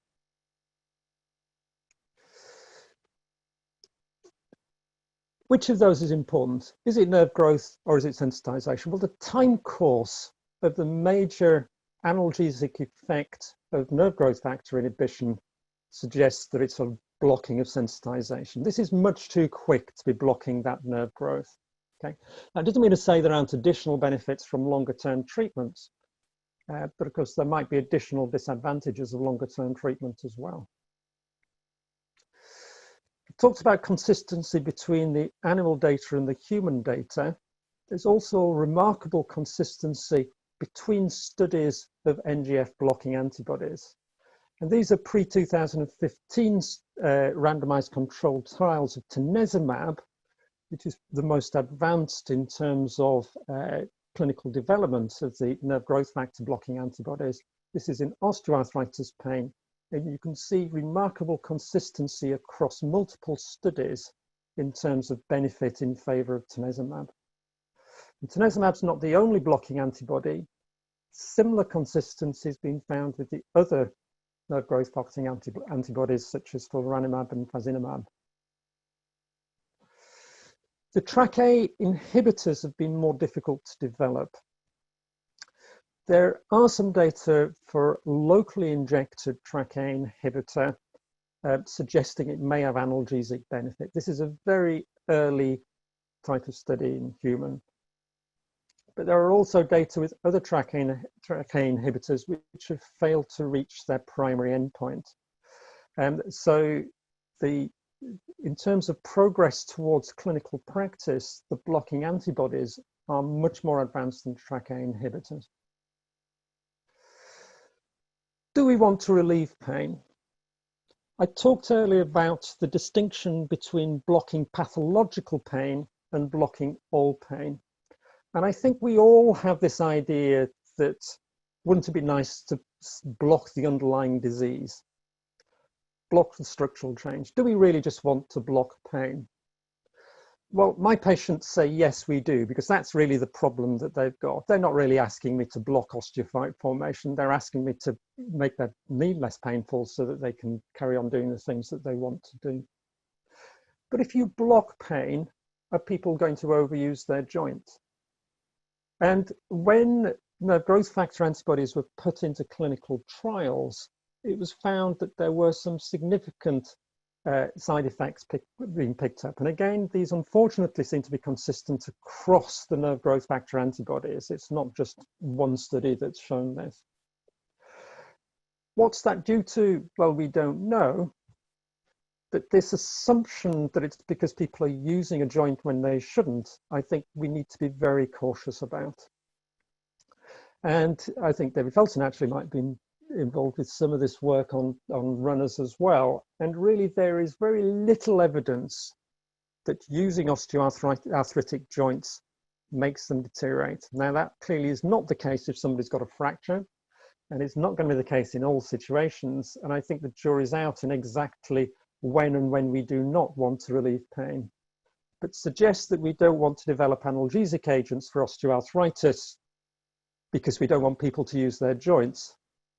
Which of those is important? Is it nerve growth or is it sensitization? Well, the time course of the major analgesic effect of nerve growth factor inhibition suggests that it's a blocking of sensitization. This is much too quick to be blocking that nerve growth. Okay, that doesn't mean to say there aren't additional benefits from longer term treatments, but of course there might be additional disadvantages of longer term treatment as well. I talked about consistency between the animal data and the human data. There's also remarkable consistency between studies of NGF blocking antibodies. And these are pre-2015 randomized controlled trials of Tanezumab, which is the most advanced in terms of clinical development of the nerve growth factor blocking antibodies. This is in osteoarthritis pain And you can see remarkable consistency across multiple studies in terms of benefit in favor of Tanezumab. And Tanezumab's not the only blocking antibody. Similar consistency has been found with the other nerve growth factor antibodies such as Fulveranimab and Fasinumab. The TrkA inhibitors have been more difficult to develop. There are some data for locally injected TrkA inhibitor suggesting it may have analgesic benefit. This is a very early type of study in human. But there are also data with other TrkA inhibitors which have failed to reach their primary endpoint. So in terms of progress towards clinical practice, the blocking antibodies are much more advanced than TrkA inhibitors. Do we want to relieve pain? I talked earlier about the distinction between blocking pathological pain and blocking all pain. And I think we all have this idea that wouldn't it be nice to block the underlying disease, block the structural change? Do we really just want to block pain? Well, my patients say, yes, we do, because that's really the problem that they've got. They're not really asking me to block osteophyte formation. They're asking me to make their knee less painful so that they can carry on doing the things that they want to do. But if you block pain, are people going to overuse their joint? And when nerve growth factor antibodies were put into clinical trials, it was found that there were some significant side effects being picked up. And again, these unfortunately seem to be consistent across the nerve growth factor antibodies. It's not just one study that's shown this. What's that due to? Well, we don't know. But this assumption that it's because people are using a joint when they shouldn't, I think we need to be very cautious about. And I think David Felton actually might be involved with some of this work on runners as well. And really, there is very little evidence that using osteoarthritic joints makes them deteriorate. Now, that clearly is not the case if somebody's got a fracture, and it's not going to be the case in all situations. And I think the jury's out in exactly when we do not want to relieve pain. But suggest that we don't want to develop analgesic agents for osteoarthritis because we don't want people to use their joints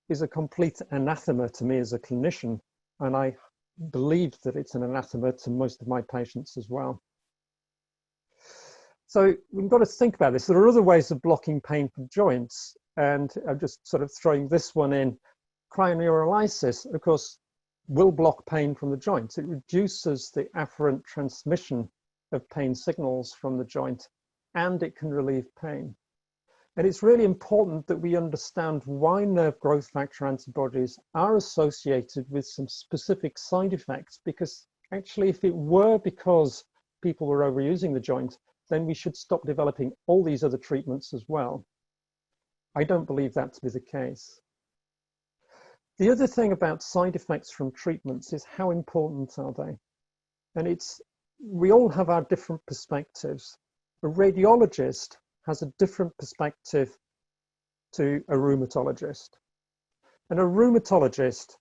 is a complete anathema to me as a clinician. And I believe that it's an anathema to most of my patients as well. So we've got to think about this. There are other ways of blocking pain from joints. And I'm just sort of throwing this one in. Cryoneurolysis, of course, will block pain from the joints. It reduces the afferent transmission of pain signals from the joint, and it can relieve pain. And it's really important that we understand why nerve growth factor antibodies are associated with some specific side effects, because actually if it were because people were overusing the joint, then we should stop developing all these other treatments as well. I don't believe that to be the case. The other thing about side effects from treatments is how important are they? And we all have our different perspectives. A radiologist has a different perspective to a rheumatologist. And a rheumatologist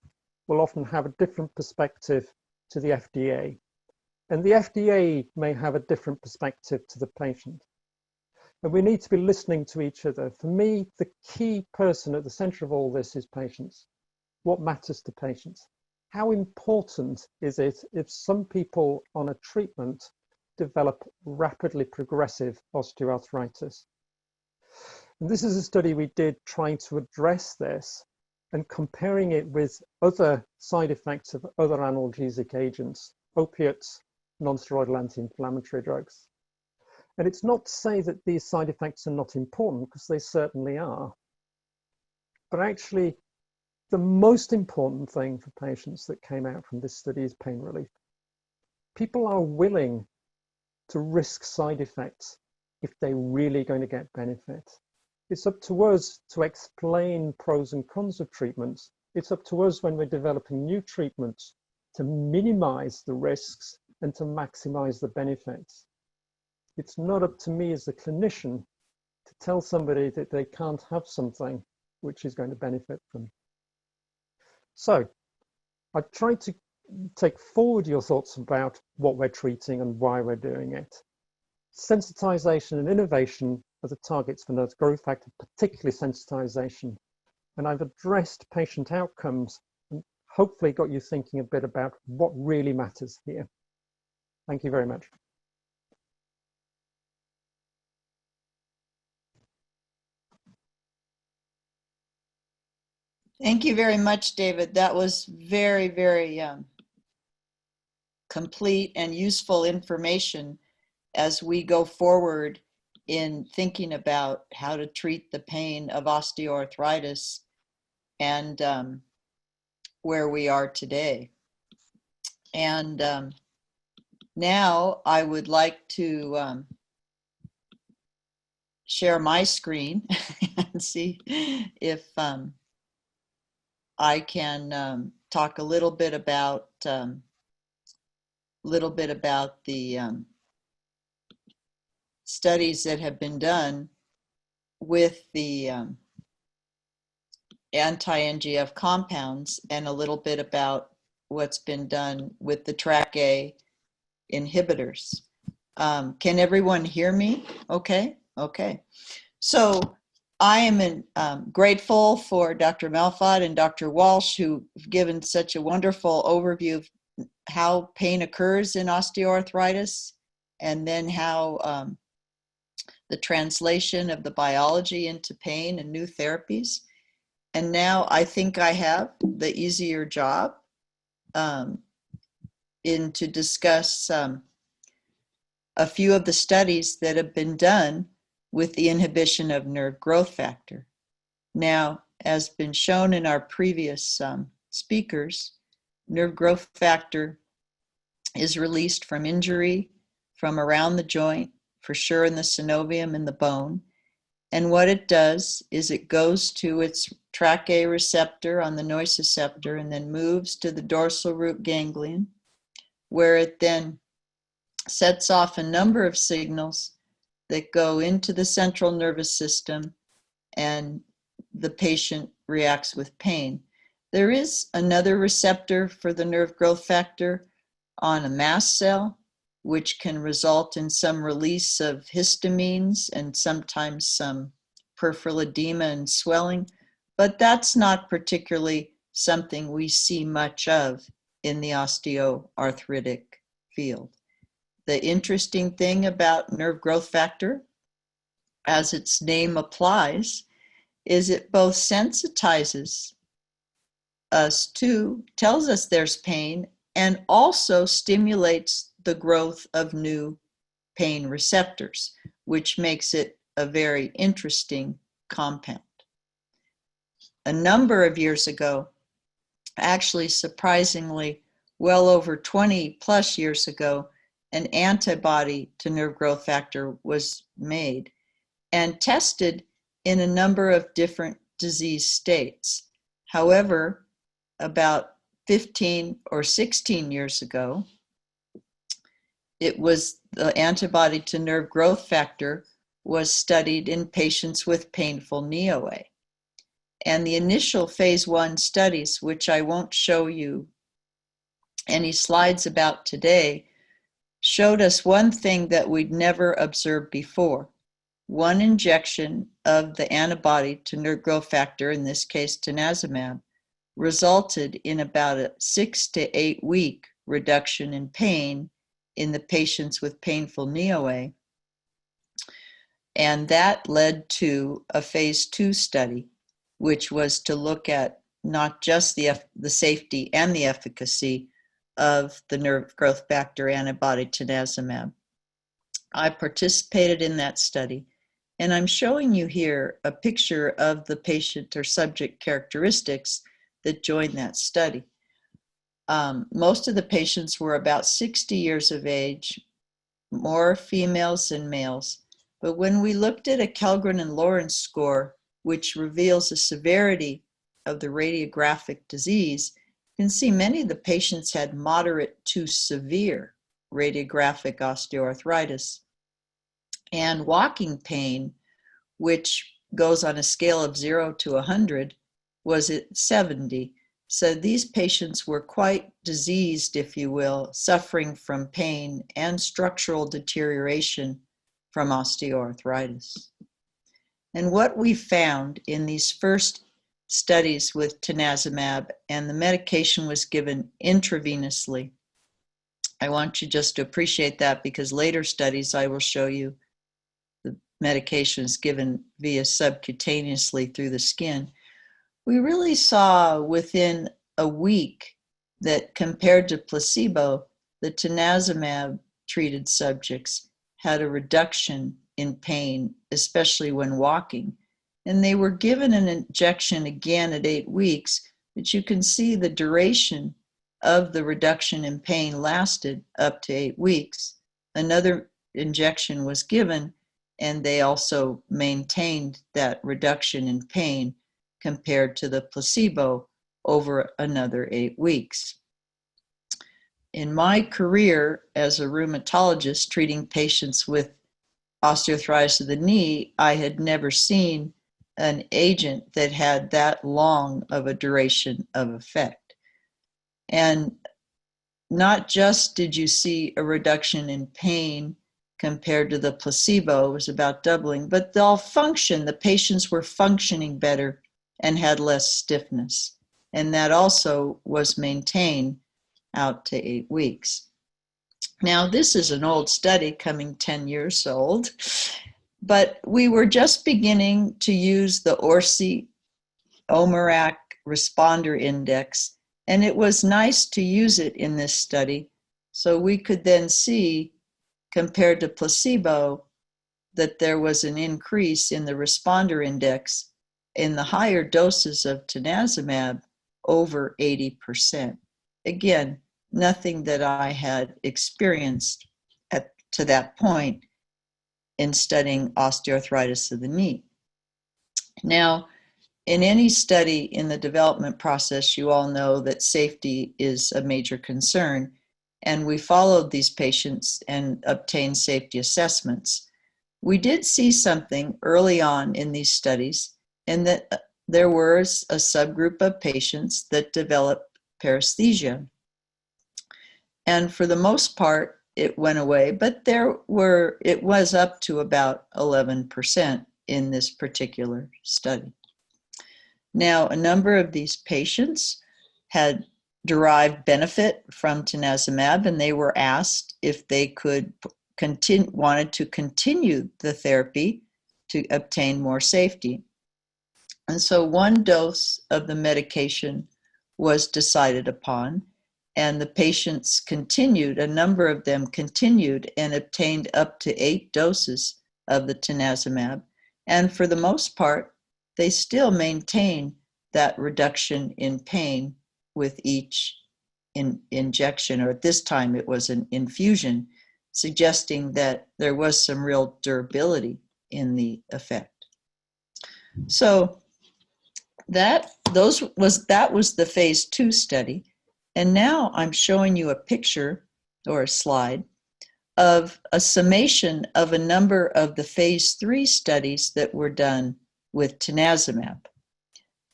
will often have a different perspective to the FDA. And the FDA may have a different perspective to the patient. And we need to be listening to each other. For me, the key person at the center of all this is patients. What matters to patients? How important is it if some people on a treatment develop rapidly progressive osteoarthritis? And this is a study we did trying to address this and comparing it with other side effects of other analgesic agents, opiates, non-steroidal anti-inflammatory drugs. And it's not to say that these side effects are not important, because they certainly are. But actually, the most important thing for patients that came out from this study is pain relief. People are willing to risk side effects if they're really going to get benefit. It's up to us to explain pros and cons of treatments. It's up to us when we're developing new treatments to minimize the risks and to maximize the benefits. It's not up to me as a clinician to tell somebody that they can't have something which is going to benefit them. So I tried to take forward your thoughts about what we're treating and why we're doing it. Sensitization and innovation are the targets for nerve growth factor, particularly sensitization. And I've addressed patient outcomes and hopefully got you thinking a bit about what really matters here. Thank you very much. Thank you very much, David. That was very, very complete and useful information as we go forward in thinking about how to treat the pain of osteoarthritis and where we are today. And now I would like to share my screen and see if I can talk a little bit about the studies that have been done with the anti-NGF compounds and a little bit about what's been done with the TrkA inhibitors. Can everyone hear me? Okay, okay. So I am grateful for Dr. Malfait and Dr. Walsh, who've given such a wonderful overview of how pain occurs in osteoarthritis, and then how the translation of the biology into pain and new therapies. And now I think I have the easier job to discuss a few of the studies that have been done with the inhibition of nerve growth factor. Now, as been shown in our previous speakers, nerve growth factor is released from injury, from around the joint, for sure in the synovium and the bone. And what it does is it goes to its TrkA receptor on the nociceptor and then moves to the dorsal root ganglion, where it then sets off a number of signals that go into the central nervous system, and the patient reacts with pain. There is another receptor for the nerve growth factor on a mast cell, which can result in some release of histamines and sometimes some peripheral edema and swelling, but that's not particularly something we see much of in the osteoarthritic field. The interesting thing about nerve growth factor, as its name applies, is it both sensitizes us to, tells us there's pain, and also stimulates the growth of new pain receptors, which makes it a very interesting compound. A number of years ago, actually surprisingly well over 20 plus years ago, an antibody to nerve growth factor was made and tested in a number of different disease states. However, about 15 or 16 years ago, the antibody to nerve growth factor was studied in patients with painful knee OA. And the initial phase 1 studies, which I won't show you any slides about today, showed us one thing that we'd never observed before. One injection of the antibody to nerve growth factor, in this case Tanezumab, resulted in about a 6 to 8 week reduction in pain in the patients with painful knee OA. And that led to a phase 2 study, which was to look at not just the safety and the efficacy of the nerve growth factor antibody Tanezumab. I participated in that study, and I'm showing you here a picture of the patient or subject characteristics that joined that study. Most of the patients were about 60 years of age, more females than males. But when we looked at a Kellgren and Lawrence score, which reveals the severity of the radiographic disease, you can see many of the patients had moderate to severe radiographic osteoarthritis. And walking pain, which goes on a scale of 0 to 100, was at 70. So these patients were quite diseased, if you will, suffering from pain and structural deterioration from osteoarthritis. And what we found in these first studies with Tanezumab, and the medication was given intravenously. I want you just to appreciate that, because later studies I will show you the medication is given via subcutaneously through the skin. We really saw within a week that compared to placebo, the Tanezumab treated subjects had a reduction in pain, especially when walking. And they were given an injection again at 8 weeks, but you can see the duration of the reduction in pain lasted up to 8 weeks. Another injection was given, and they also maintained that reduction in pain compared to the placebo over another 8 weeks. In my career as a rheumatologist treating patients with osteoarthritis of the knee, I had never seen an agent that had that long of a duration of effect. And not just did you see a reduction in pain compared to the placebo, it was about doubling, but they'll function. The patients were functioning better and had less stiffness. And that also was maintained out to 8 weeks. Now, this is an old study, coming 10 years old, but we were just beginning to use the OACS responder index, and it was nice to use it in this study so we could then see, compared to placebo, that there was an increase in the responder index in the higher doses of Tanezumab over 80%. Again, nothing that I had experienced to that point in studying osteoarthritis of the knee. Now, in any study in the development process, you all know that safety is a major concern, and we followed these patients and obtained safety assessments. We did see something early on in these studies, in that there was a subgroup of patients that developed paresthesia. And for the most part, it went away, but it was up to about 11% in this particular study. Now, a number of these patients had derived benefit from Tanezumab, and they were asked if they wanted to continue the therapy to obtain more safety. And so one dose of the medication was decided upon, and the patients continued, a number of them continued and obtained up to 8 doses of the Tanezumab. And for the most part, they still maintain that reduction in pain with each injection, or at this time it was an infusion, suggesting that there was some real durability in the effect. So that was the phase 2 study. And now I'm showing you a picture or a slide of a summation of a number of the phase 3 studies that were done with Tanezumab.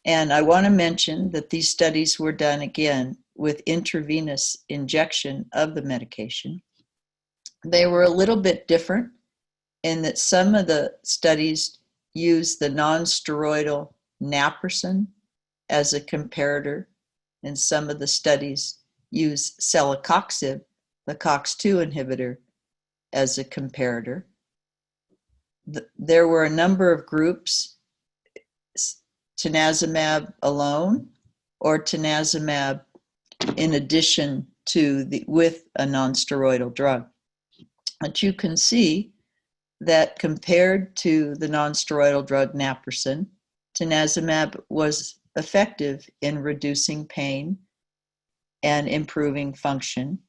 And I want to mention that these studies were done again with intravenous injection of the medication. They were a little bit different in that some of the studies used the non-steroidal naproxen as a comparator, and some of the studies use celecoxib, the COX-2 inhibitor, as a comparator. There were a number of groups, Tanezumab alone or Tanezumab in addition to with a non-steroidal drug. But you can see that compared to the non-steroidal drug naproxen, Tanezumab was effective in reducing pain and improving function.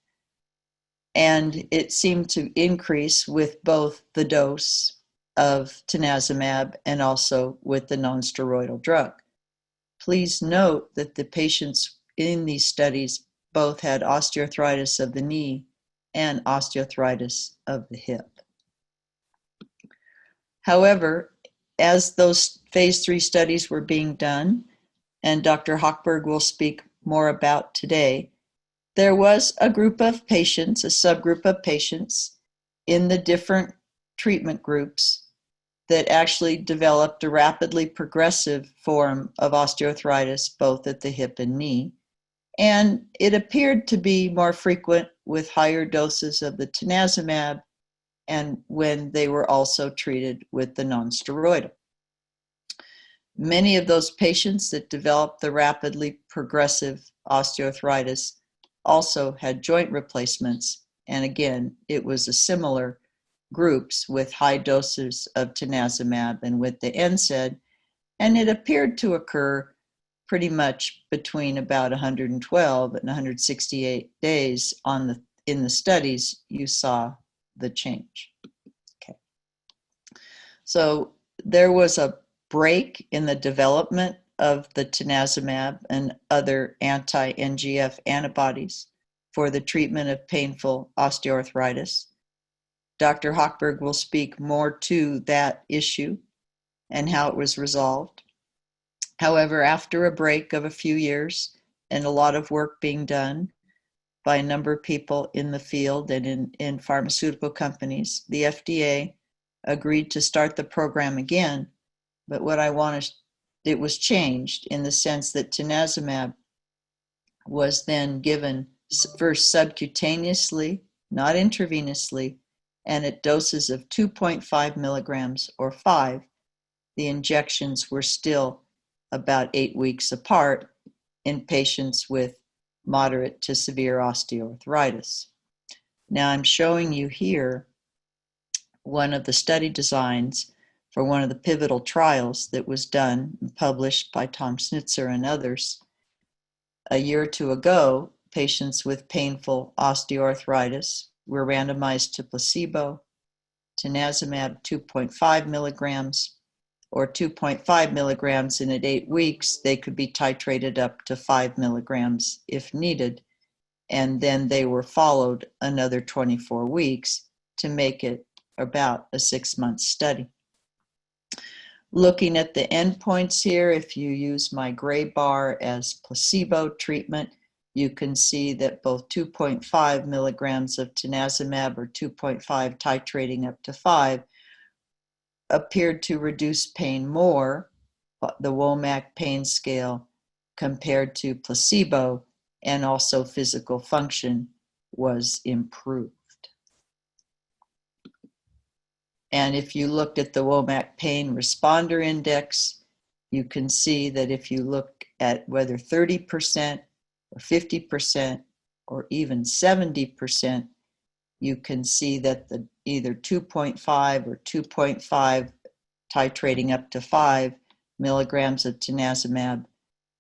And it seemed to increase with both the dose of Tanezumab and also with the non-steroidal drug. Please note that the patients in these studies both had osteoarthritis of the knee and osteoarthritis of the hip. However, as those phase 3 studies were being done, and Dr. Hochberg will speak more about today, there was a group of patients, a subgroup of patients in the different treatment groups that actually developed a rapidly progressive form of osteoarthritis, both at the hip and knee. And it appeared to be more frequent with higher doses of the Tanezumab and when they were also treated with the nonsteroidal. Many of those patients that developed the rapidly progressive osteoarthritis also had joint replacements. And again, it was a similar groups with high doses of Tanezumab and with the NSAID, and it appeared to occur pretty much between about 112 and 168 days in the studies you saw the change. Okay. So there was a break in the development of the Tanezumab and other anti-NGF antibodies for the treatment of painful osteoarthritis. Dr. Hochberg will speak more to that issue and how it was resolved. However, after a break of a few years and a lot of work being done by a number of people in the field and in pharmaceutical companies, the FDA agreed to start the program again. But what I want to, it was changed in the sense that Tanezumab was then given first subcutaneously, not intravenously, and at doses of 2.5 milligrams or 5. The injections were still about 8 weeks apart in patients with moderate to severe osteoarthritis. Now I'm showing you here one of the study designs for one of the pivotal trials that was done and published by Tom Snitzer and others. A year or two ago, patients with painful osteoarthritis were randomized to placebo, Tanezumab 2.5 milligrams, or 2.5 milligrams, and at 8 weeks, they could be titrated up to 5 milligrams if needed. And then they were followed another 24 weeks to make it about a 6-month study. Looking at the endpoints here, if you use my gray bar as placebo treatment, you can see that both 2.5 milligrams of Tanezumab or 2.5 titrating up to 5 appeared to reduce pain more, the WOMAC pain scale, compared to placebo, and also physical function was improved. And if you looked at the WOMAC pain responder index, you can see that if you look at whether 30% or 50% or even 70%, you can see that the either 2.5 or 2.5 titrating up to 5 milligrams of Tanezumab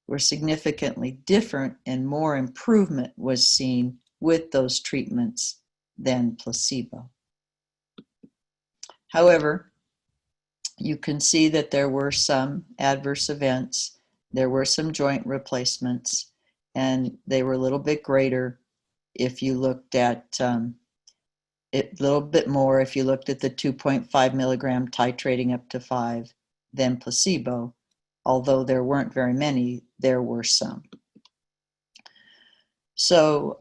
were significantly different, and more improvement was seen with those treatments than placebo. However, you can see that there were some adverse events, there were some joint replacements, and they were a little bit greater if you looked at a little bit more if you looked at the 2.5 milligram titrating up to 5 than placebo. Although there weren't very many, there were some. So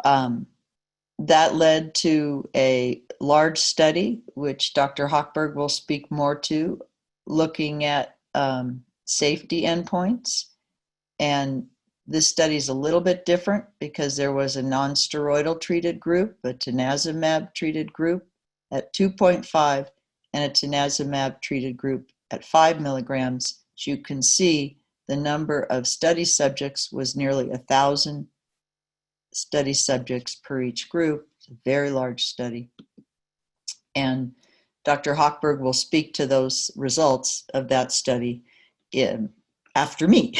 that led to a large study, which Dr. Hochberg will speak more to, looking at safety endpoints. And this study is a little bit different because there was a non-steroidal treated group, a Tanezumab treated group at 2.5, and a Tanezumab treated group at 5 milligrams. As you can see, the number of study subjects was nearly 1,000 study subjects per each group. It's a very large study. And Dr. Hochberg will speak to those results of that study after me.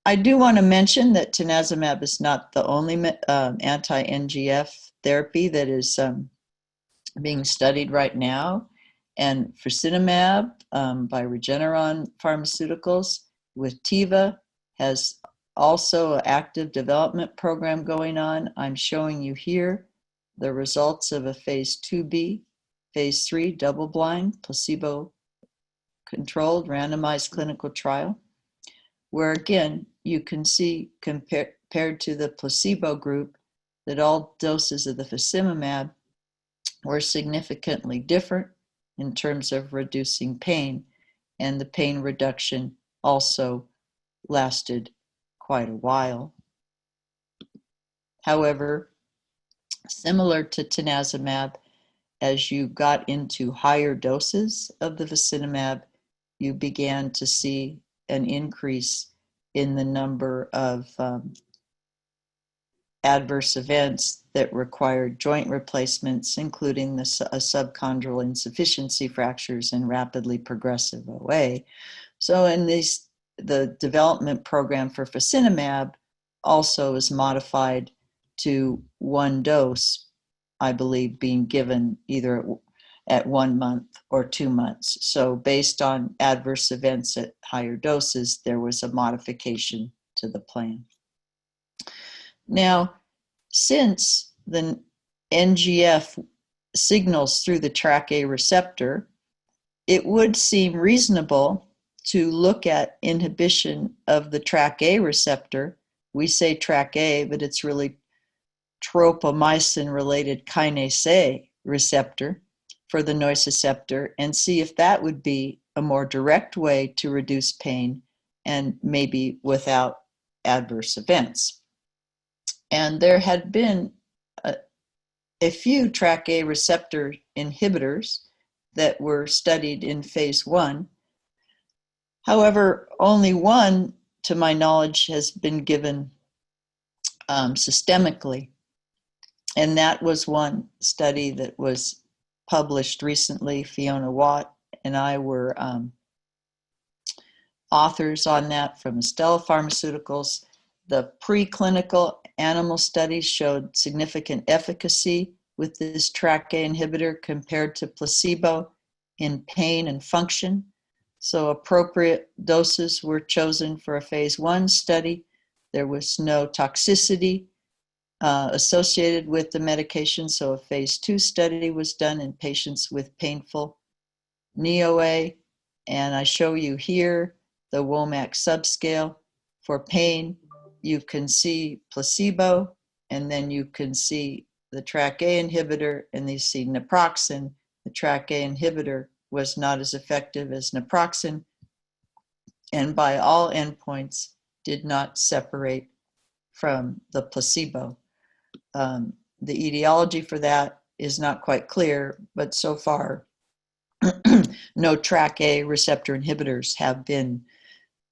I do want to mention that Tanezumab is not the only anti-NGF therapy that is being studied right now. And Frusinumab by Regeneron Pharmaceuticals with Teva has also an active development program going on. I'm showing you here the results of a phase 2B, phase 3 double-blind, placebo-controlled randomized clinical trial, where again, you can see compared to the placebo group that all doses of the Fasimumab were significantly different in terms of reducing pain, and the pain reduction also lasted quite a while. However, similar to Tanezumab, as you got into higher doses of the Fasimumab, you began to see an increase in the number of adverse events that required joint replacements, including the subchondral insufficiency fractures and rapidly progressive OA. So in the development program for Fasimumab also is modified to one dose, I believe, being given either at 1 month or 2 months. So based on adverse events at higher doses, there was a modification to the plan. Now, since the NGF signals through the TrkA receptor, it would seem reasonable to look at inhibition of the TrkA receptor. We say TrkA, but it's really tropomyosin-related kinase A receptor for the nociceptor, and see if that would be a more direct way to reduce pain and maybe without adverse events. And there had been a few TrkA receptor inhibitors that were studied in phase 1. However, only one, to my knowledge, has been given systemically. And that was one study that was published recently. Fiona Watt and I were authors on that from Estella Pharmaceuticals. The preclinical animal studies showed significant efficacy with this TrkA inhibitor compared to placebo in pain and function. So appropriate doses were chosen for a phase 1 study. There was no toxicity associated with the medication, so a phase 2 study was done in patients with painful knee OA, and I show you here the WOMAC subscale. For pain, you can see placebo, and then you can see the TrkA inhibitor, and you see naproxen. The TrkA inhibitor was not as effective as naproxen, and by all endpoints did not separate from the placebo. The etiology for that is not quite clear, but so far no TrkA receptor inhibitors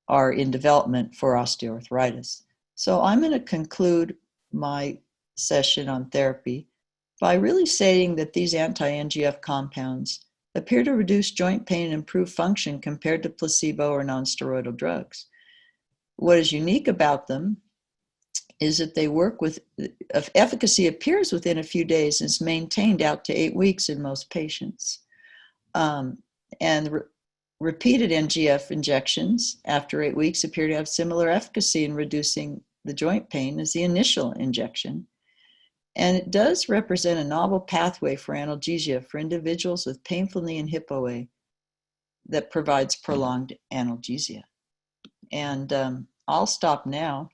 are in development for osteoarthritis. So I'm going to conclude my session on therapy by really saying that these anti-NGF compounds appear to reduce joint pain and improve function compared to placebo or nonsteroidal drugs. What is unique about them is that they work with, efficacy appears within a few days and is maintained out to 8 weeks in most patients. Repeated NGF injections after 8 weeks appear to have similar efficacy in reducing the joint pain as the initial injection. And it does represent a novel pathway for analgesia for individuals with painful knee and hip OA that provides prolonged analgesia. And I'll stop now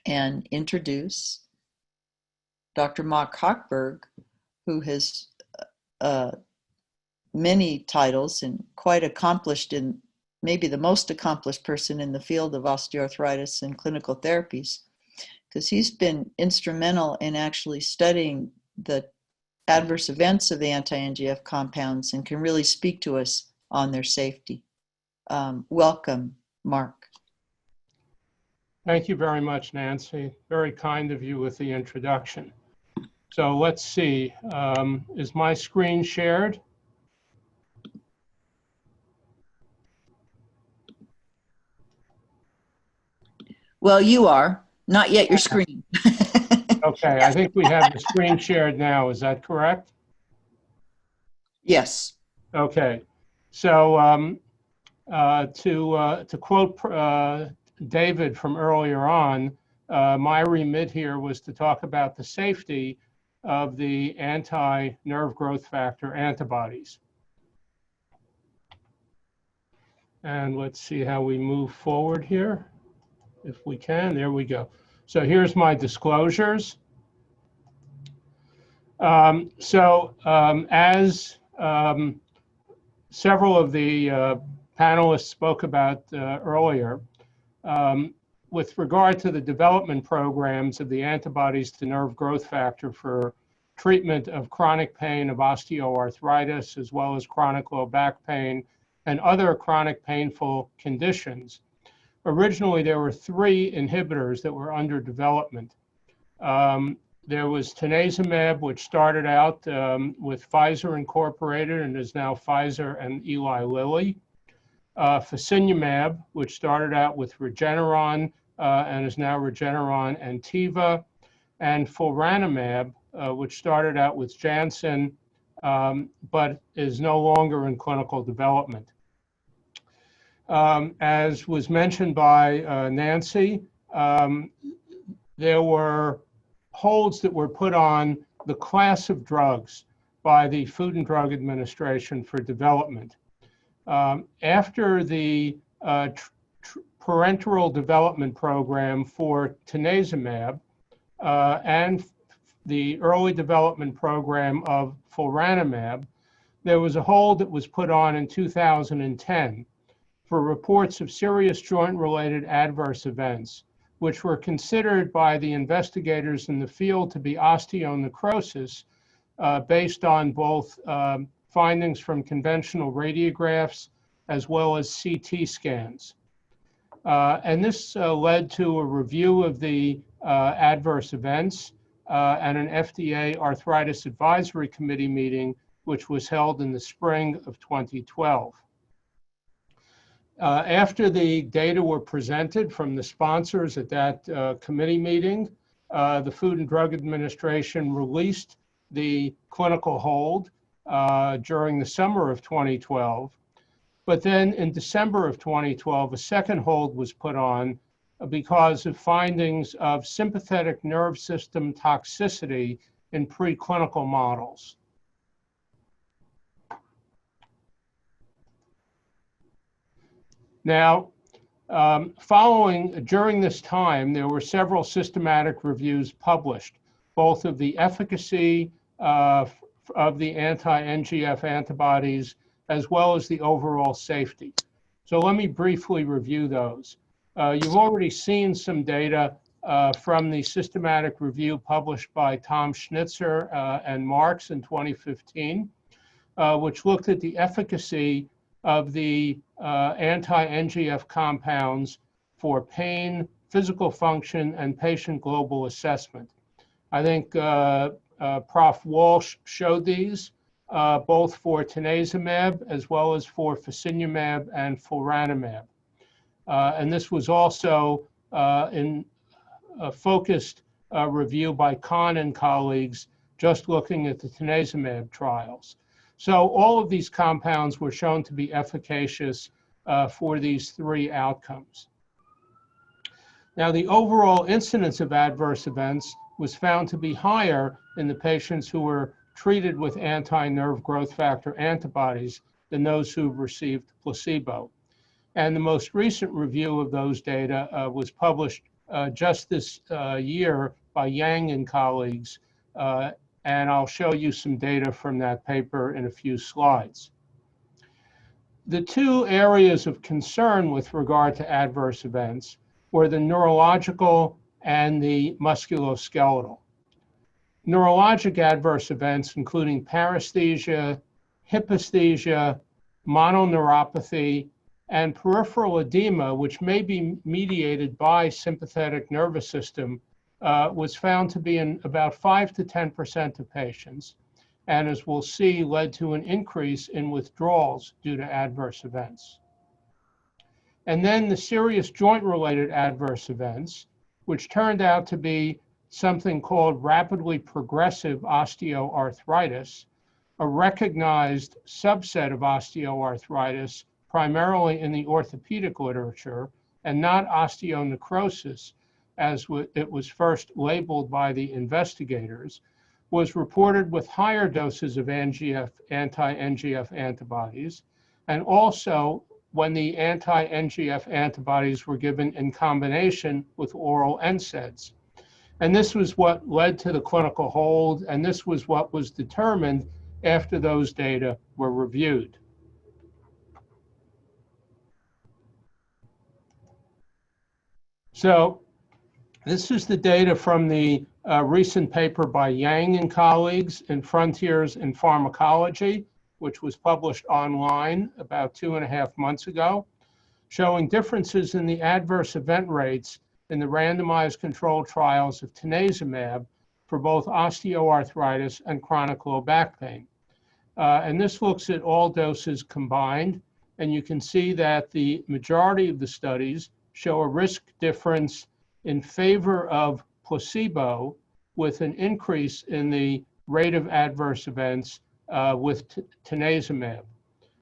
and introduce Dr. Marc Hochberg, who has many titles and quite accomplished, in maybe the most accomplished person in the field of osteoarthritis and clinical therapies, because he's been instrumental in actually studying the adverse events of the anti-NGF compounds and can really speak to us on their safety. Welcome, Mark. Thank you very much, Nancy. Very kind of you with the introduction. So let's see, is my screen shared? Well, you are, not yet your screen. Okay, I think we have the screen shared now. Is that correct? Yes. Okay, so to quote David from earlier on, my remit here was to talk about the safety of the anti-nerve growth factor antibodies. And let's see how we move forward here. if we can. There we go. So here's my disclosures. As several of the panelists spoke about earlier, with regard to the development programs of the antibodies to nerve growth factor for treatment of chronic pain of osteoarthritis, as well as chronic low back pain and other chronic painful conditions. Originally, there were 3 inhibitors that were under development. There was Tanezumab, which started out with Pfizer Incorporated and is now Pfizer and Eli Lilly. Fasinumab, which started out with Regeneron and is now Regeneron and Teva, and Fulranumab, which started out with Janssen, but is no longer in clinical development. As was mentioned by Nancy, there were holds that were put on the class of drugs by the Food and Drug Administration for development. After the parenteral development program for Tanezumab and the early development program of Fulranumab, there was a hold that was put on in 2010 for reports of serious joint-related adverse events, which were considered by the investigators in the field to be osteonecrosis based on both findings from conventional radiographs as well as CT scans. And this led to a review of the adverse events and an FDA Arthritis Advisory Committee meeting, which was held in the spring of 2012. After the data were presented from the sponsors at that committee meeting, the Food and Drug Administration released the clinical hold during the summer of 2012. But then in December of 2012, a second hold was put on because of findings of sympathetic nerve system toxicity in preclinical models. Now, during this time, there were several systematic reviews published, both of the efficacy of the anti-NGF antibodies, as well as the overall safety. So let me briefly review those. You've already seen some data from the systematic review published by Tom Schnitzer and Marks in 2015, which looked at the efficacy of the anti-NGF compounds for pain, physical function, and patient global assessment. I think Prof. Walsh showed these, both for Tanezumab as well as for Fasinumab and Fulranumab. And this was also in a focused review by Kahn and colleagues, just looking at the Tanezumab trials. So all of these compounds were shown to be efficacious for these 3 outcomes. Now, the overall incidence of adverse events was found to be higher in the patients who were treated with anti-nerve growth factor antibodies than those who received placebo. And the most recent review of those data was published just this year by Yang and colleagues, and I'll show you some data from that paper in a few slides. The 2 areas of concern with regard to adverse events were the neurological and the musculoskeletal. Neurologic adverse events, including paresthesia, hyposthesia, mononeuropathy, and peripheral edema, which may be mediated by sympathetic nervous system, was found to be in about 5 to 10% of patients, and as we'll see, led to an increase in withdrawals due to adverse events. And then the serious joint-related adverse events, which turned out to be something called rapidly progressive osteoarthritis, a recognized subset of osteoarthritis, primarily in the orthopedic literature, and not osteonecrosis, as it was first labeled by the investigators, was reported with higher doses of anti-NGF antibodies, and also when the anti-NGF antibodies were given in combination with oral NSAIDs. And this was what led to the clinical hold, and this was what was determined after those data were reviewed. So this is the data from the recent paper by Yang and colleagues in Frontiers in Pharmacology, which was published online about 2.5 months ago, showing differences in the adverse event rates in the randomized controlled trials of Tanezumab for both osteoarthritis and chronic low back pain. And this looks at all doses combined, and you can see that the majority of the studies show a risk difference in favor of placebo with an increase in the rate of adverse events with Tanezumab.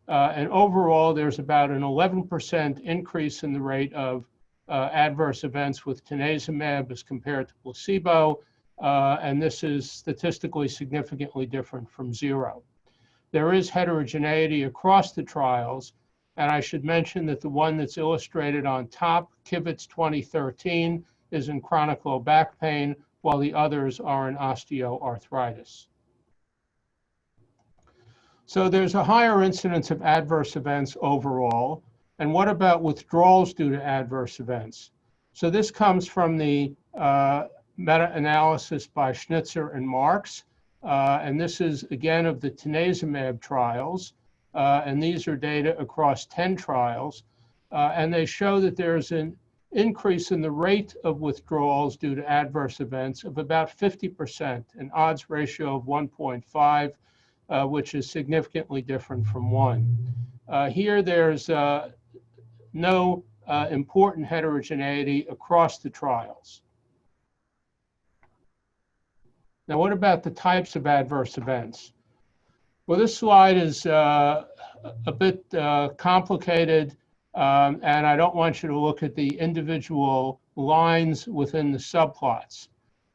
And overall, there's about an 11% increase in the rate of adverse events with Tanezumab as compared to placebo, and this is statistically significantly different from 0. There is heterogeneity across the trials, and I should mention that the one that's illustrated on top, Kivitz 2013, is in chronic low back pain, while the others are in osteoarthritis. So there's a higher incidence of adverse events overall. And what about withdrawals due to adverse events? So this comes from the meta-analysis by Schnitzer and Marks. And this is, again, of the Tanezumab trials. And these are data across 10 trials. And they show that there's an increase in the rate of withdrawals due to adverse events of about 50%, an odds ratio of 1.5, which is significantly different from 1. Here, there's no important heterogeneity across the trials. Now, what about the types of adverse events? Well, this slide is a bit complicated, and I don't want you to look at the individual lines within the subplots.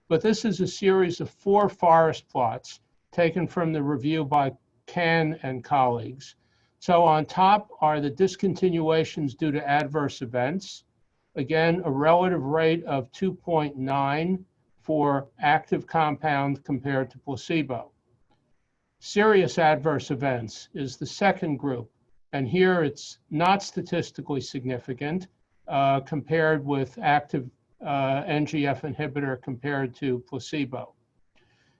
But this is a series of 4 forest plots taken from the review by Can and colleagues. So on top are the discontinuations due to adverse events. Again, a relative rate of 2.9 for active compound compared to placebo. Serious adverse events is the second group, and here it's not statistically significant compared with active NGF inhibitor compared to placebo.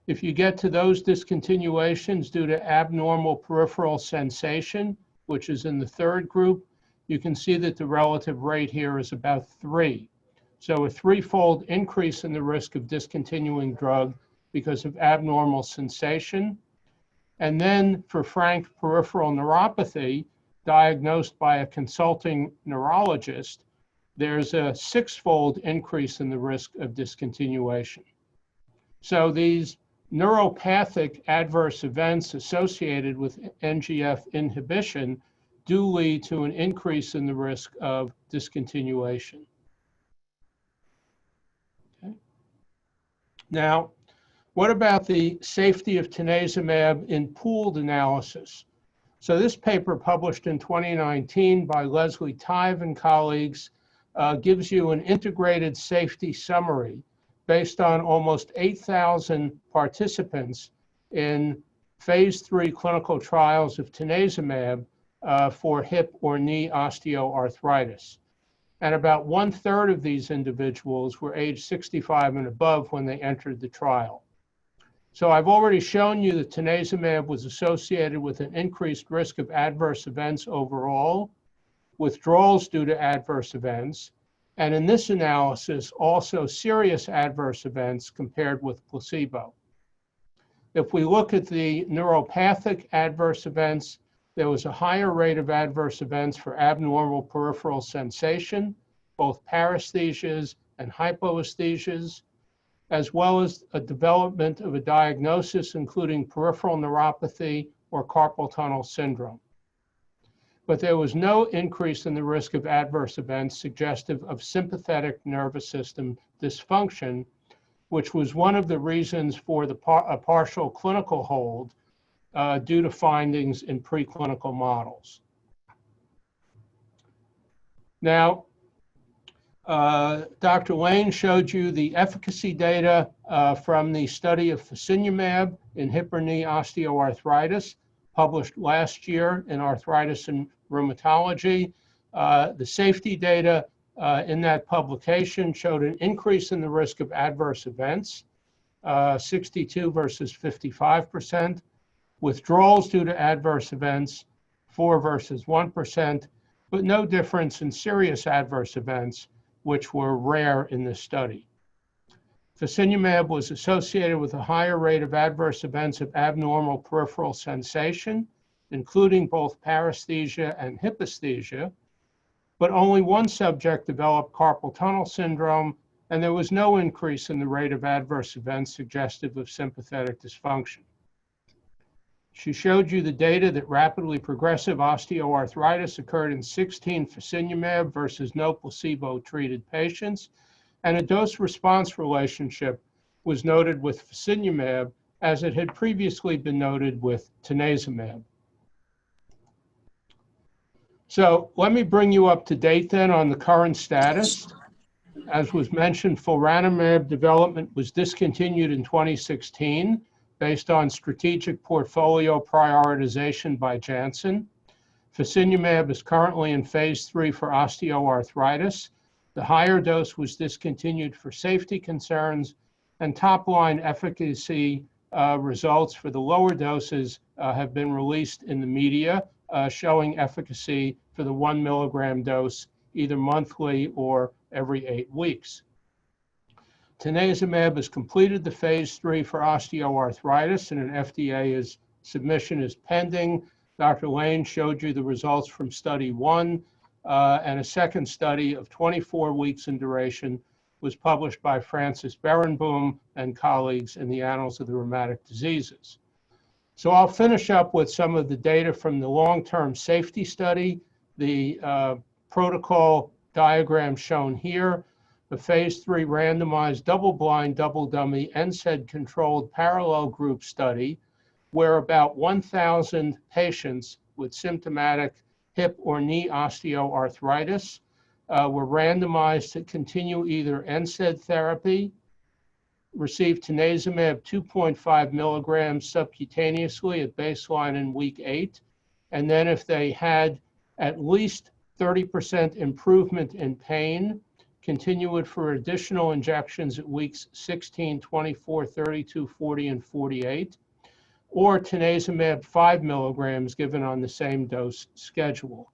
If you get to those discontinuations due to abnormal peripheral sensation, which is in the third group, you can see that the relative rate here is about 3. So a 3-fold increase in the risk of discontinuing drug because of abnormal sensation. And then for frank peripheral neuropathy, diagnosed by a consulting neurologist, there's a 6-fold increase in the risk of discontinuation. So these neuropathic adverse events associated with NGF inhibition do lead to an increase in the risk of discontinuation. Okay. Now, what about the safety of Tanezumab in pooled analysis? So this paper published in 2019 by Leslie Tive and colleagues gives you an integrated safety summary based on almost 8,000 participants in phase 3 clinical trials of Tanezumab for hip or knee osteoarthritis. And about 1/3 of these individuals were age 65 and above when they entered the trial. So I've already shown you that Tanezumab was associated with an increased risk of adverse events overall, withdrawals due to adverse events, and in this analysis, also serious adverse events compared with placebo. If we look at the neuropathic adverse events, there was a higher rate of adverse events for abnormal peripheral sensation, both paresthesias and hypoesthesias, as well as a development of a diagnosis including peripheral neuropathy or carpal tunnel syndrome. But there was no increase in the risk of adverse events suggestive of sympathetic nervous system dysfunction, which was one of the reasons for a partial clinical hold due to findings in preclinical models. Now, Dr. Lane showed you the efficacy data from the study of Fasinumab in hip or knee osteoarthritis, published last year in Arthritis and Rheumatology. The safety data in that publication showed an increase in the risk of adverse events, 62 versus 55%, withdrawals due to adverse events, 4 versus 1%, but no difference in serious adverse events, which were rare in this study. Fasinumab was associated with a higher rate of adverse events of abnormal peripheral sensation, including both paresthesia and hyposthesia, but only one subject developed carpal tunnel syndrome, and there was no increase in the rate of adverse events suggestive of sympathetic dysfunction. She showed you the data that rapidly progressive osteoarthritis occurred in 16 Fasinumab versus no placebo-treated patients, and a dose-response relationship was noted with Fasinumab as it had previously been noted with Tanezumab. So let me bring you up to date then on the current status. As was mentioned, Fulranumab development was discontinued in 2016 based on strategic portfolio prioritization by Janssen. Fasinumab is currently in phase 3 for osteoarthritis. The higher dose was discontinued for safety concerns, and top-line efficacy results for the lower doses have been released in the media, showing efficacy for the 1 milligram dose either monthly or every 8 weeks. Tanezumab has completed the phase 3 for osteoarthritis, and an FDA submission is pending. Dr. Lane showed you the results from study 1, and a second study of 24 weeks in duration was published by Francis Berenboom and colleagues in the Annals of the Rheumatic Diseases. So I'll finish up with some of the data from the long-term safety study. The protocol diagram shown here, the phase 3 randomized double-blind, double-dummy, NSAID-controlled parallel group study, where about 1,000 patients with symptomatic hip or knee osteoarthritis were randomized to continue either NSAID therapy, receive Tanezumab 2.5 milligrams subcutaneously at baseline in week 8, and then if they had at least 30% improvement in pain, continue it for additional injections at weeks 16, 24, 32, 40, and 48, or Tanezumab 5 milligrams given on the same dose schedule.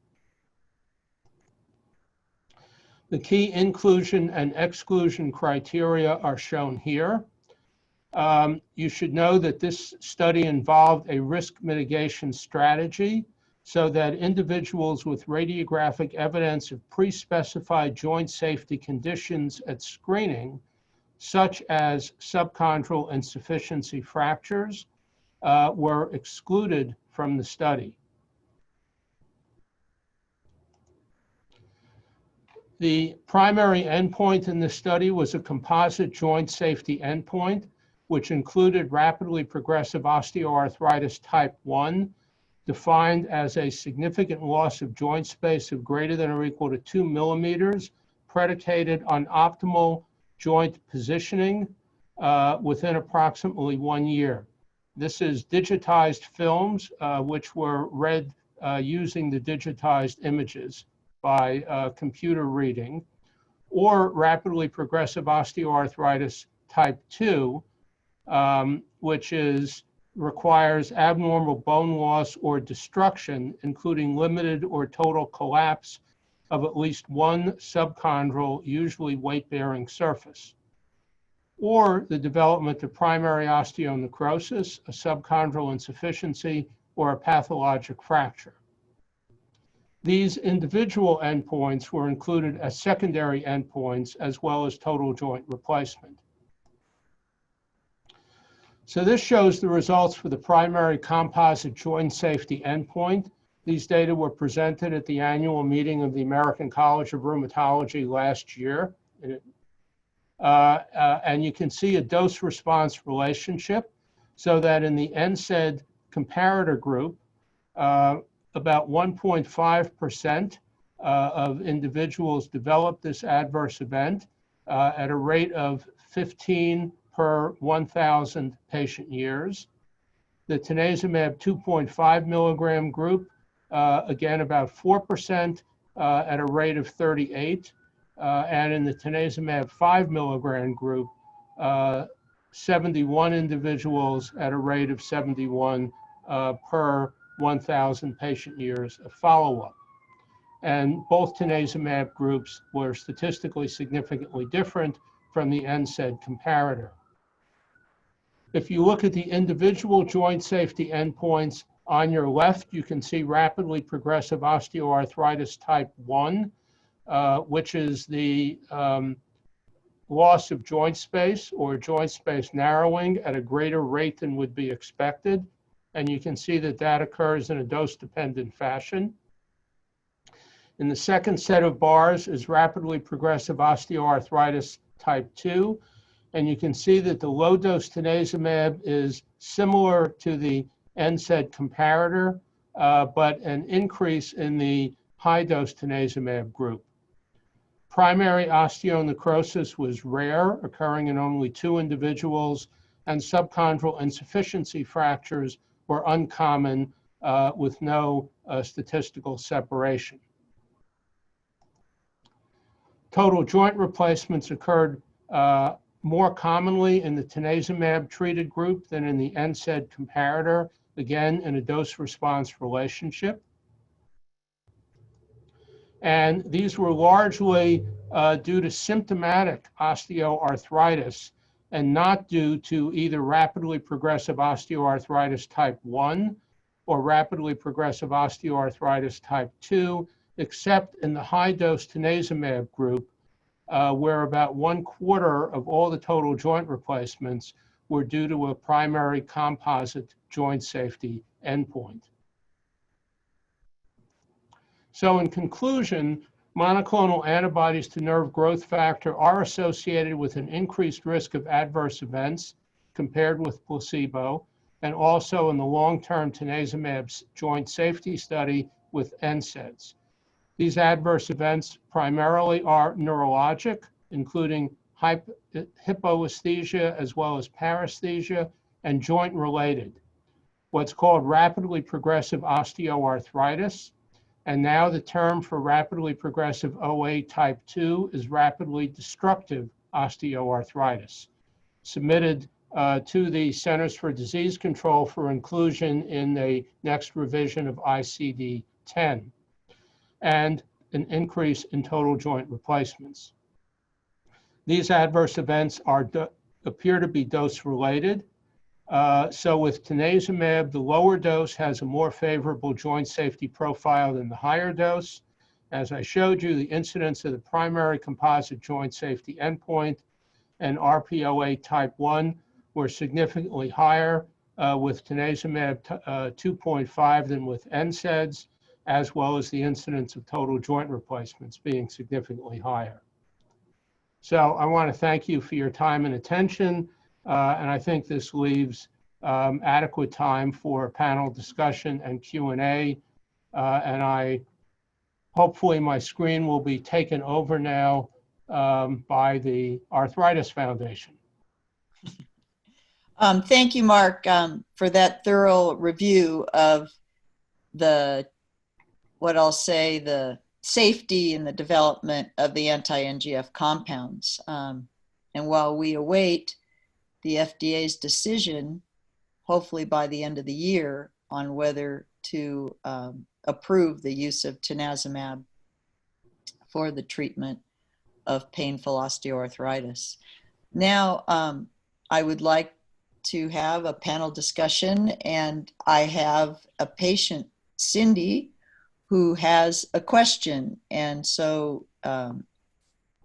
The key inclusion and exclusion criteria are shown here. You should know that this study involved a risk mitigation strategy so that individuals with radiographic evidence of pre-specified joint safety conditions at screening, such as subchondral insufficiency fractures, were excluded from the study. The primary endpoint in the study was a composite joint safety endpoint, which included rapidly progressive osteoarthritis type 1, defined as a significant loss of joint space of greater than or equal to 2 millimeters, predicated on optimal joint positioning within approximately 1 year. This is digitized films, which were read using the digitized images by computer reading, or rapidly progressive osteoarthritis type 2, which requires abnormal bone loss or destruction, including limited or total collapse of at least one subchondral, usually weight-bearing surface, or the development of primary osteonecrosis, a subchondral insufficiency, or a pathologic fracture. These individual endpoints were included as secondary endpoints as well as total joint replacement. So this shows the results for the primary composite joint safety endpoint. These data were presented at the annual meeting of the American College of Rheumatology last year. And you can see a dose-response relationship, so that in the NSAID comparator group, about 1.5% of individuals developed this adverse event at a rate of 15 per 1,000 patient years. The Tanezumab 2.5 milligram group, again, about 4% at a rate of 38. And in the Tanezumab 5 milligram group, 71 individuals at a rate of 71 per 1,000 patient years of follow-up. And both Tanezumab groups were statistically significantly different from the NSAID comparator. If you look at the individual joint safety endpoints on your left, you can see rapidly progressive osteoarthritis type 1, which is the loss of joint space or joint space narrowing at a greater rate than would be expected. And you can see that that occurs in a dose-dependent fashion. In the second set of bars is rapidly progressive osteoarthritis type 2. And you can see that the low-dose Tanezumab is similar to the NSAID comparator, but an increase in the high-dose Tanezumab group. Primary osteonecrosis was rare, occurring in only 2 individuals, and subchondral insufficiency fractures were uncommon with no statistical separation. Total joint replacements occurred more commonly in the Tanezumab treated group than in the NSAID comparator, again in a dose-response relationship. And these were largely due to symptomatic osteoarthritis and not due to either rapidly progressive osteoarthritis type 1 or rapidly progressive osteoarthritis type 2, except in the high-dose Tanezumab group, where about 1/4 of all the total joint replacements were due to a primary composite joint safety endpoint. So in conclusion, monoclonal antibodies to nerve growth factor are associated with an increased risk of adverse events compared with placebo, and also in the long-term Tanezumab joint safety study with NSAIDs. These adverse events primarily are neurologic, including hypoesthesia as well as paresthesia, and joint-related. What's called rapidly progressive osteoarthritis, and now the term for rapidly progressive OA type 2 is rapidly destructive osteoarthritis, submitted to the Centers for Disease Control for inclusion in the next revision of ICD-10, and an increase in total joint replacements. These adverse events appear to be dose-related. So with Tanezumab, the lower dose has a more favorable joint safety profile than the higher dose. As I showed you, the incidence of the primary composite joint safety endpoint and RPOA type 1 were significantly higher with Tanezumab 2.5 than with NSAIDs, as well as the incidence of total joint replacements being significantly higher. So I want to thank you for your time and attention, and I think this leaves adequate time for panel discussion and Q&A, and hopefully my screen will be taken over now by the Arthritis Foundation. Thank you, Mark, for that thorough review of what I'll say, the safety and the development of the anti-NGF compounds. And while we await the FDA's decision, hopefully by the end of the year, on whether to approve the use of Tanezumab for the treatment of painful osteoarthritis. Now, I would like to have a panel discussion, and I have a patient, Cindy, who has a question. And so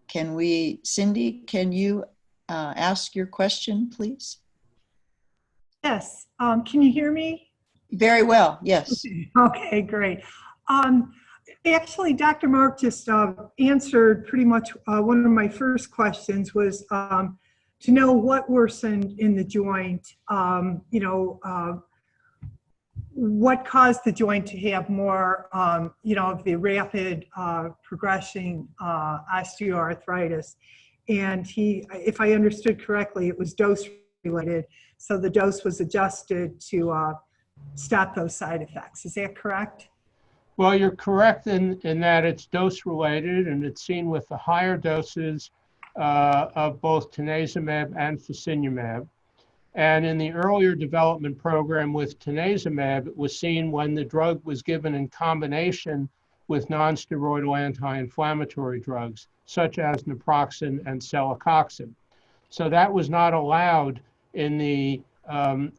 Cindy, can you ask your question, please? Yes. Can you hear me? Very well, yes. Okay, great. Actually, Dr. Mark just answered pretty much one of my first questions, was to know what worsened in the joint. what caused the joint to have more, of the rapid progressing osteoarthritis. And if I understood correctly, it was dose related. So the dose was adjusted to stop those side effects. Is that correct? Well, you're correct in that it's dose related, and it's seen with the higher doses of both Tanezumab and Fasinumab. And in the earlier development program with Tanezumab, it was seen when the drug was given in combination with non-steroidal anti-inflammatory drugs, such as naproxen and celecoxib. So that was not allowed in the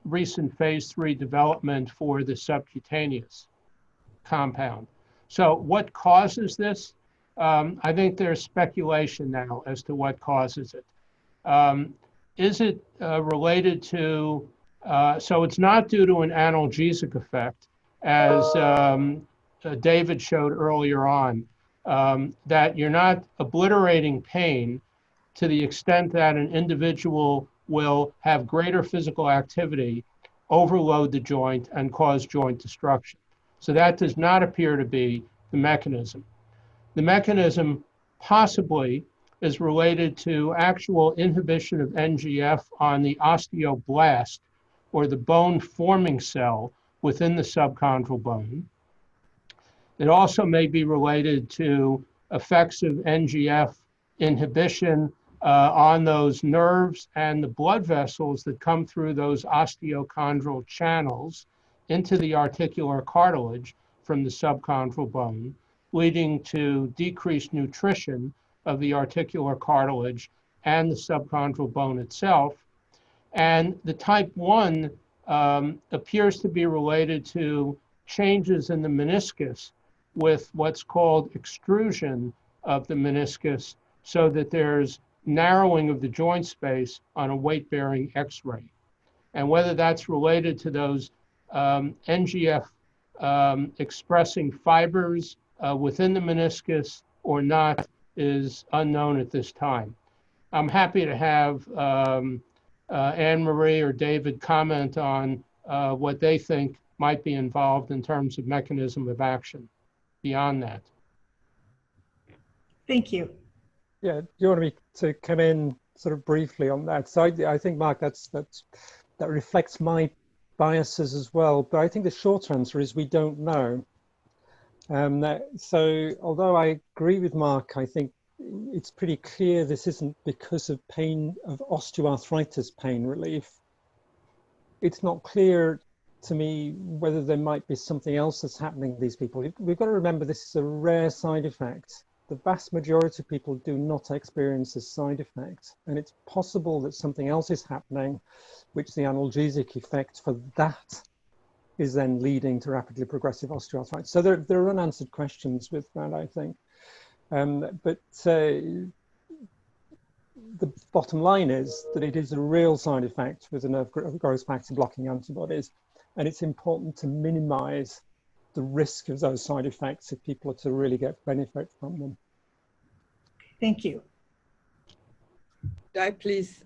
recent phase 3 development for the subcutaneous compound. So what causes this? I think there's speculation now as to what causes it. Is it related to, so it's not due to an analgesic effect, as David showed earlier on, that you're not obliterating pain to the extent that an individual will have greater physical activity, overload the joint, and cause joint destruction. So that does not appear to be the mechanism. The mechanism possibly is related to actual inhibition of NGF on the osteoblast, or the bone-forming cell within the subchondral bone. It also may be related to effects of NGF inhibition on those nerves and the blood vessels that come through those osteochondral channels into the articular cartilage from the subchondral bone, leading to decreased nutrition of the articular cartilage and the subchondral bone itself. And the type 1 appears to be related to changes in the meniscus with what's called extrusion of the meniscus, so that there's narrowing of the joint space on a weight-bearing X-ray. And whether that's related to those NGF expressing fibers within the meniscus or not is unknown at this time. I'm happy to have Anne-Marie or David comment on what they think might be involved in terms of mechanism of action beyond that. Thank you. Yeah, do you want me to come in sort of briefly on that? So I think, Mark, that reflects my biases as well. But I think the short answer is we don't know. So although I agree with Mark, I think it's pretty clear this isn't because of pain, of osteoarthritis pain relief. It's not clear to me whether there might be something else that's happening to these people. We've got to remember this is a rare side effect. The vast majority of people do not experience this side effect. And it's possible that something else is happening, which the analgesic effect for that is then leading to rapidly progressive osteoarthritis. So there are unanswered questions with that, I think. But the bottom line is that it is a real side effect with the nerve growth factor blocking antibodies. And it's important to minimize the risk of those side effects if people are to really get benefit from them. Thank you. Could I please,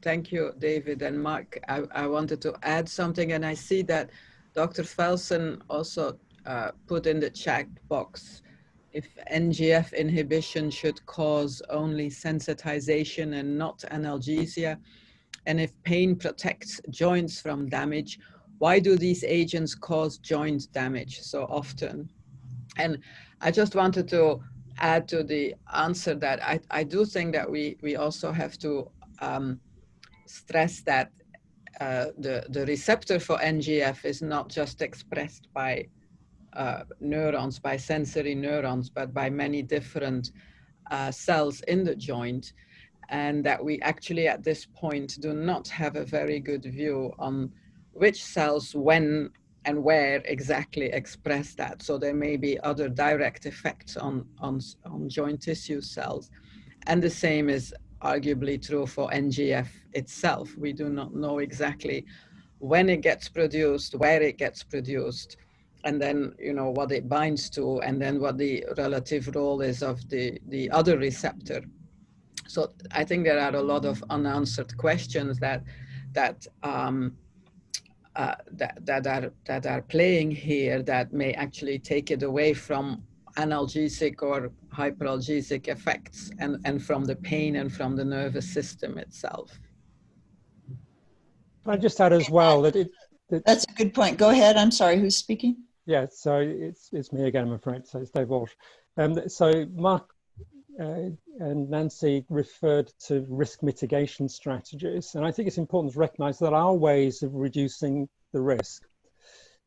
thank you, David and Mark. I wanted to add something, and I see that Dr. Felsen also put in the chat box if NGF inhibition should cause only sensitization and not analgesia, and if pain protects joints from damage, why do these agents cause joint damage so often? And I just wanted to add to the answer that I do think that we also have to stress that the receptor for NGF is not just expressed by neurons, by sensory neurons, but by many different cells in the joint, and that we actually at this point do not have a very good view on which cells, when and where exactly express that. So there may be other direct effects on joint tissue cells. And the same is arguably true for NGF itself. We do not know exactly when it gets produced, where it gets produced, and then, you know, what it binds to, and then what the relative role is of the other receptor. So I think there are a lot of unanswered questions that that are playing here that may actually take it away from analgesic or hyperalgesic effects and from the pain and from the nervous system itself. I just add as well that That's a good point. Go ahead. I'm sorry, who's speaking? yeah, so it's me again, I'm afraid. So it's Dave Walsh. So Mark and Nancy referred to risk mitigation strategies, and I think it's important to recognize that there are ways of reducing the risk.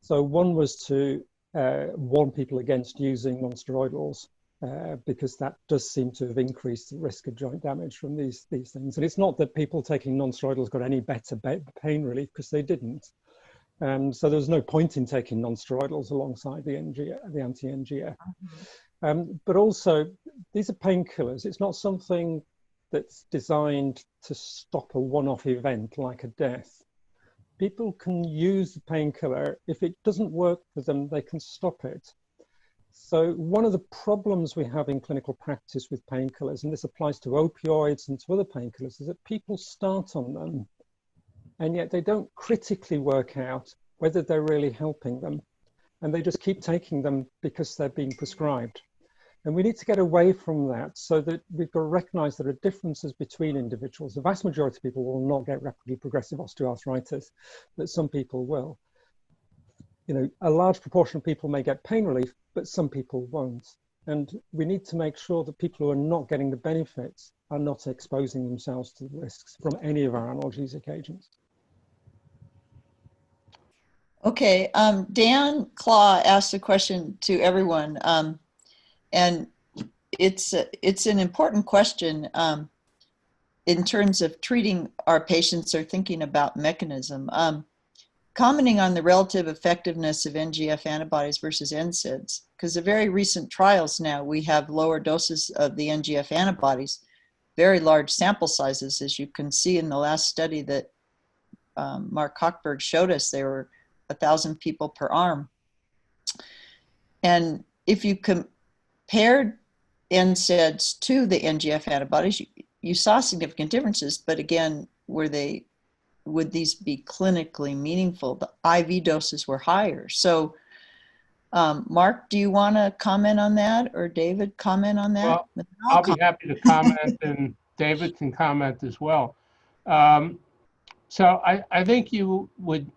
So one was to warn people against using non-steroidals because that does seem to have increased the risk of joint damage from these things. And it's not that people taking non-steroidals got any better pain relief, because they didn't. So there's no point in taking non-steroidals alongside the anti-NGF. But also, these are painkillers. It's not something that's designed to stop a one-off event like a death. People can use the painkiller. If it doesn't work for them, they can stop it. So one of the problems we have in clinical practice with painkillers, and this applies to opioids and to other painkillers, is that people start on them and yet they don't critically work out whether they're really helping them. And they just keep taking them because they're being prescribed. And we need to get away from that so that we've got to recognize there are differences between individuals. The vast majority of people will not get rapidly progressive osteoarthritis, but some people will. You know, a large proportion of people may get pain relief, but some people won't. And we need to make sure that people who are not getting the benefits are not exposing themselves to the risks from any of our analgesic agents. Okay, Dan-Clauw asked a question to everyone, and it's an important question in terms of treating our patients or thinking about mechanism. Commenting on the relative effectiveness of NGF antibodies versus NSAIDs, because the very recent trials now, we have lower doses of the NGF antibodies, very large sample sizes, as you can see in the last study that Mark Hochberg showed us. There were 1,000 people per arm. And if you compared NSAIDs to the NGF antibodies, you saw significant differences, but again, would these be clinically meaningful? The IV doses were higher. So Mark, do you want to comment on that, or David comment on that? Well, I'll be happy to comment, and David can comment as well. So I think you would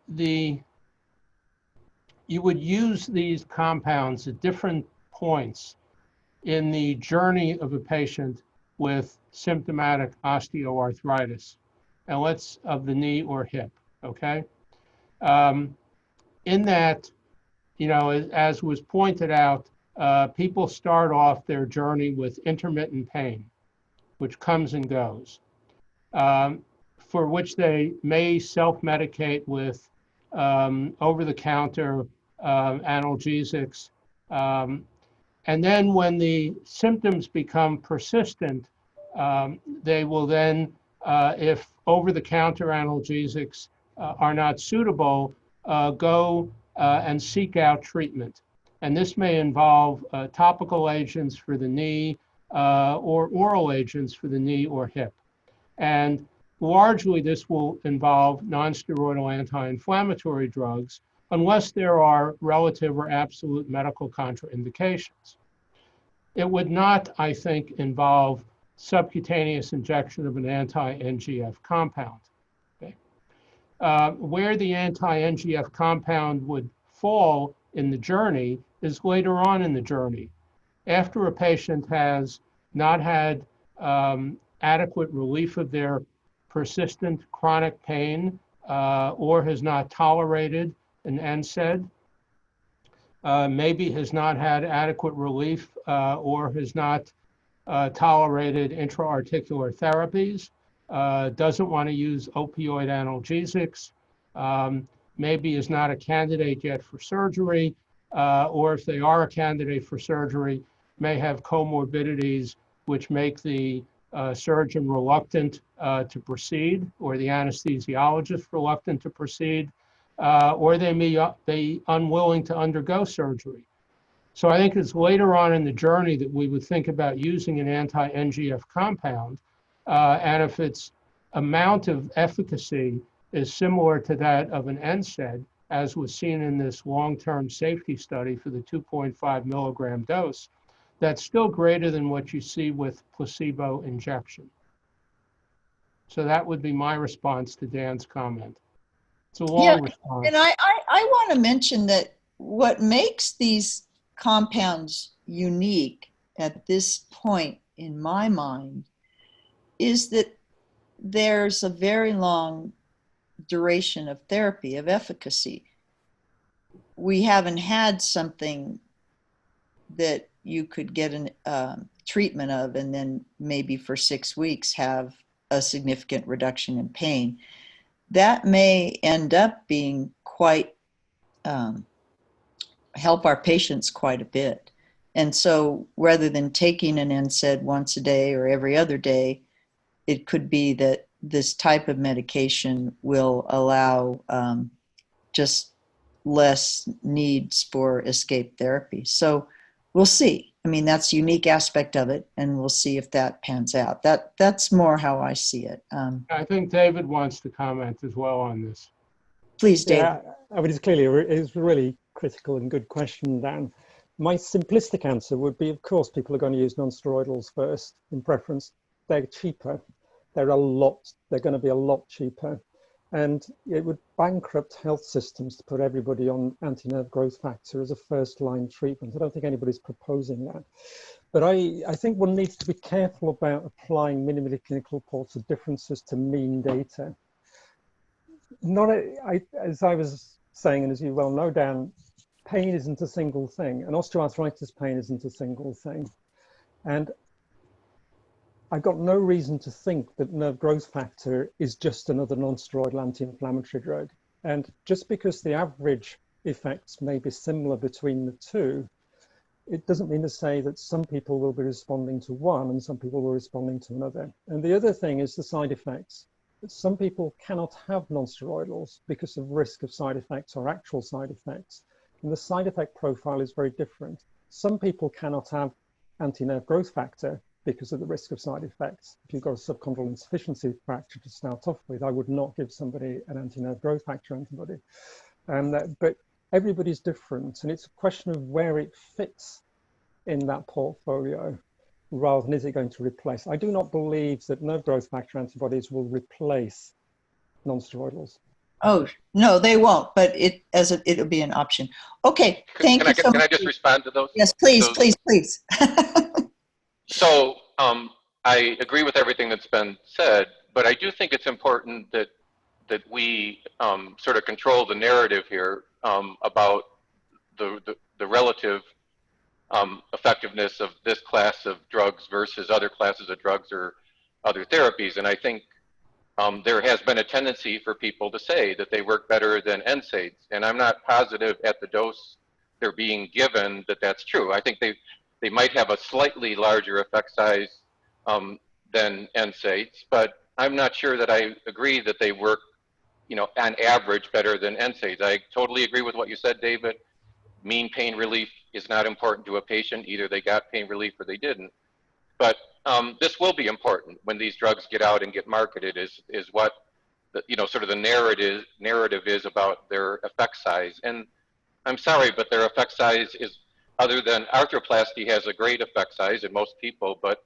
use these compounds at different points in the journey of a patient with symptomatic osteoarthritis, and of the knee or hip, okay? In that, you know, as was pointed out, people start off their journey with intermittent pain, which comes and goes, for which they may self-medicate with over-the-counter analgesics. And then when the symptoms become persistent, they will then, if over-the-counter analgesics are not suitable, go and seek out treatment. And this may involve topical agents for the knee or oral agents for the knee or hip. And largely this will involve non-steroidal anti-inflammatory drugs unless there are relative or absolute medical contraindications. It would not, I think, involve subcutaneous injection of an anti-NGF compound. Okay? Where the anti-NGF compound would fall in the journey is later on in the journey. After a patient has not had adequate relief of their persistent chronic pain or has not tolerated an NSAID, maybe has not had adequate relief or has not tolerated intra-articular therapies, doesn't want to use opioid analgesics, maybe is not a candidate yet for surgery, or if they are a candidate for surgery, may have comorbidities which make the surgeon reluctant to proceed, or the anesthesiologist reluctant to proceed, or they may be unwilling to undergo surgery. So I think it's later on in the journey that we would think about using an anti-NGF compound, and if its amount of efficacy is similar to that of an NSAID, as was seen in this long-term safety study for the 2.5 milligram dose, that's still greater than what you see with placebo injection. So that would be my response to Dan's comment. It's a long response. And I want to mention that what makes these compounds unique at this point in my mind is that there's a very long duration of therapy, of efficacy. We haven't had something that you could get a treatment of and then maybe for 6 weeks have a significant reduction in pain. That may end up being quite, help our patients quite a bit. And so rather than taking an NSAID once a day or every other day, it could be that this type of medication will allow just less needs for escape therapy. So we'll see. I mean, that's a unique aspect of it, and we'll see if that pans out. That's more how I see it. I think David wants to comment as well on this. Please, Dave. Yeah, I mean, it's a really critical and good question, Dan. My simplistic answer would be, of course, people are going to use non-steroidals first in preference. They're cheaper. They're going to be a lot cheaper. And it would bankrupt health systems to put everybody on anti-nerve growth factor as a first-line treatment. I don't think anybody's proposing that. But I think one needs to be careful about applying minimally clinical reports of differences to mean data. As I was saying, and as you well know, Dan, pain isn't a single thing, and osteoarthritis pain isn't a single thing. And I've got no reason to think that nerve growth factor is just another non-steroidal anti-inflammatory drug. And just because the average effects may be similar between the two, it doesn't mean to say that some people will be responding to one and some people will be responding to another. And the other thing is the side effects. Some people cannot have non-steroidals because of risk of side effects or actual side effects. And the side effect profile is very different. Some people cannot have anti-nerve growth factor because of the risk of side effects. If you've got a subchondral insufficiency fracture to start off with, I would not give somebody an anti-nerve growth factor antibody. But everybody's different, and it's a question of where it fits in that portfolio rather than is it going to replace. I do not believe that nerve growth factor antibodies will replace non-steroidals. Oh, no, they won't, but it'll be an option. Okay, thank you so much. Can I just respond to those? Yes, please, please. So I agree with everything that's been said, but I do think it's important that we sort of control the narrative here about the relative effectiveness of this class of drugs versus other classes of drugs or other therapies. And I think there has been a tendency for people to say that they work better than NSAIDs, and I'm not positive at the dose they're being given that that's true. I think they might have a slightly larger effect size than NSAIDs, but I'm not sure that I agree that they work, on average better than NSAIDs. I totally agree with what you said, David. Mean pain relief is not important to a patient. Either they got pain relief or they didn't. But this will be important when these drugs get out and get marketed is what sort of the narrative is about their effect size. And I'm sorry, but their effect size is, other than arthroplasty has a great effect size in most people, but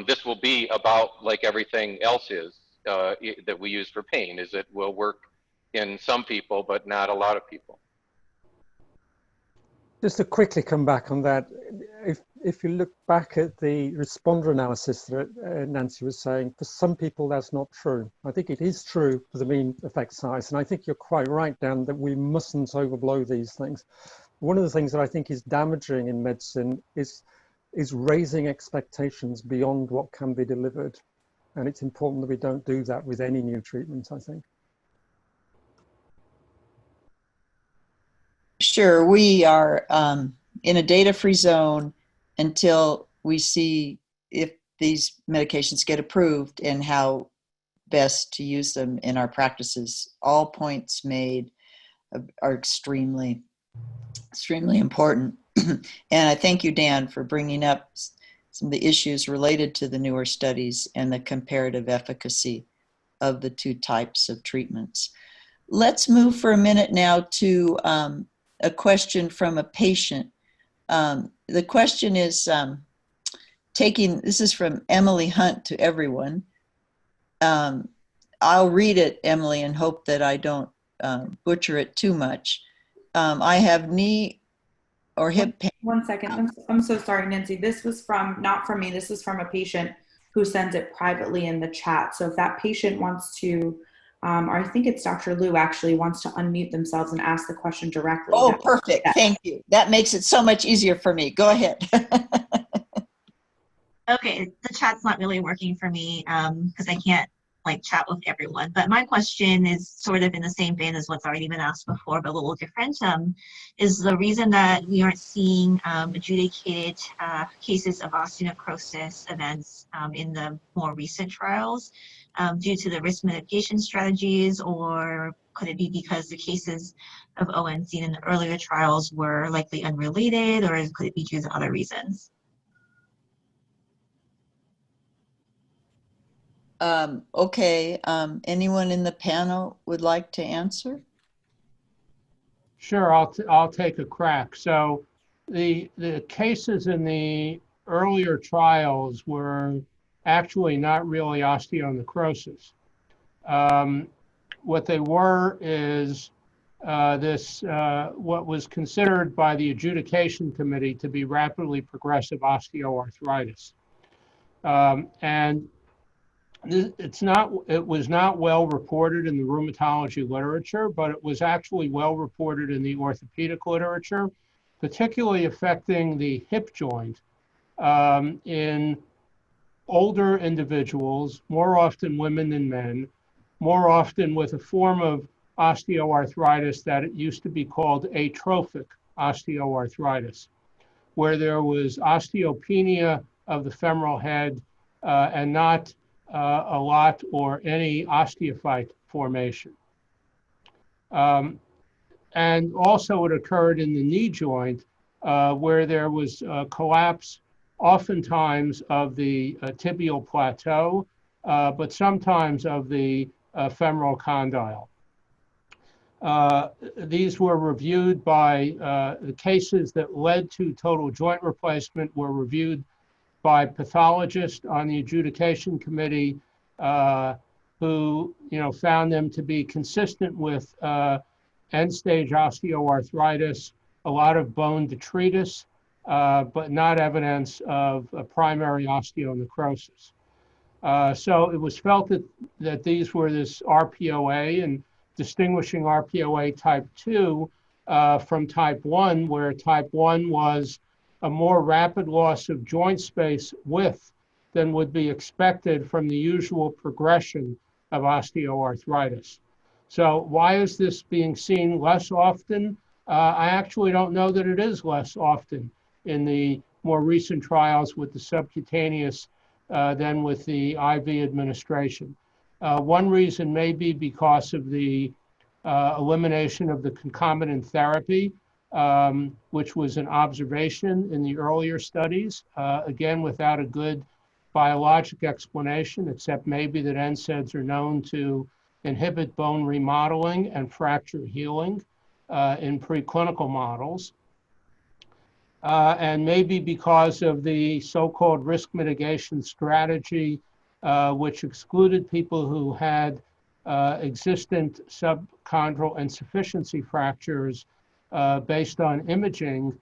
this will be about like everything else is that we use for pain, is it will work in some people, but not a lot of people. Just to quickly come back on that, if you look back at the responder analysis that Nancy was saying, for some people that's not true. I think it is true for the mean effect size, and I think you're quite right, Dan, that we mustn't overblow these things. One of the things that I think is damaging in medicine is raising expectations beyond what can be delivered, and it's important that we don't do that with any new treatment, I think. Sure, we are in a data-free zone until we see if these medications get approved and how best to use them in our practices. All points made are extremely important. And I thank you, Dan, for bringing up some of the issues related to the newer studies and the comparative efficacy of the two types of treatments. Let's move for a minute now to a question from a patient. The question is this is from Emily Hunt to everyone. I'll read it, Emily, and hope that I don't butcher it too much. I have knee or hip pain. 1 second. I'm so sorry, Nancy. This was not from me. This is from a patient who sends it privately in the chat. So if that patient wants to, or I think it's Dr. Liu actually wants to unmute themselves and ask the question directly. Oh, perfect. Thank you. That makes it so much easier for me. Go ahead. Okay, the chat's not really working for me because I can't chat with everyone. But my question is sort of in the same vein as what's already been asked before, but a little different. Is the reason that we aren't seeing adjudicated cases of osteonecrosis events in the more recent trials due to the risk mitigation strategies, or could it be because the cases of ON seen in the earlier trials were likely unrelated, or could it be due to other reasons? Okay, anyone in the panel would like to answer? Sure, I'll take a crack. So the cases in the earlier trials were actually not really osteonecrosis. What they were is what was considered by the adjudication committee to be rapidly progressive osteoarthritis. And it was not well reported in the rheumatology literature, but it was actually well reported in the orthopedic literature, particularly affecting the hip joint in older individuals, more often women than men, more often with a form of osteoarthritis that it used to be called atrophic osteoarthritis, where there was osteopenia of the femoral head and not a lot or any osteophyte formation. And also it occurred in the knee joint where there was collapse oftentimes of the tibial plateau, but sometimes of the femoral condyle. These were reviewed by the cases that led to total joint replacement were reviewed by pathologists on the adjudication committee who found them to be consistent with end-stage osteoarthritis, a lot of bone detritus, but not evidence of a primary osteonecrosis. So it was felt that these were this RPOA, and distinguishing RPOA type 2 from type 1, where type 1 was a more rapid loss of joint space width than would be expected from the usual progression of osteoarthritis. So why is this being seen less often? I actually don't know that it is less often in the more recent trials with the subcutaneous than with the IV administration. One reason may be because of the elimination of the concomitant therapy, which was an observation in the earlier studies, again, without a good biologic explanation, except maybe that NSAIDs are known to inhibit bone remodeling and fracture healing in preclinical models. And maybe because of the so-called risk mitigation strategy, which excluded people who had existent subchondral insufficiency fractures based on imaging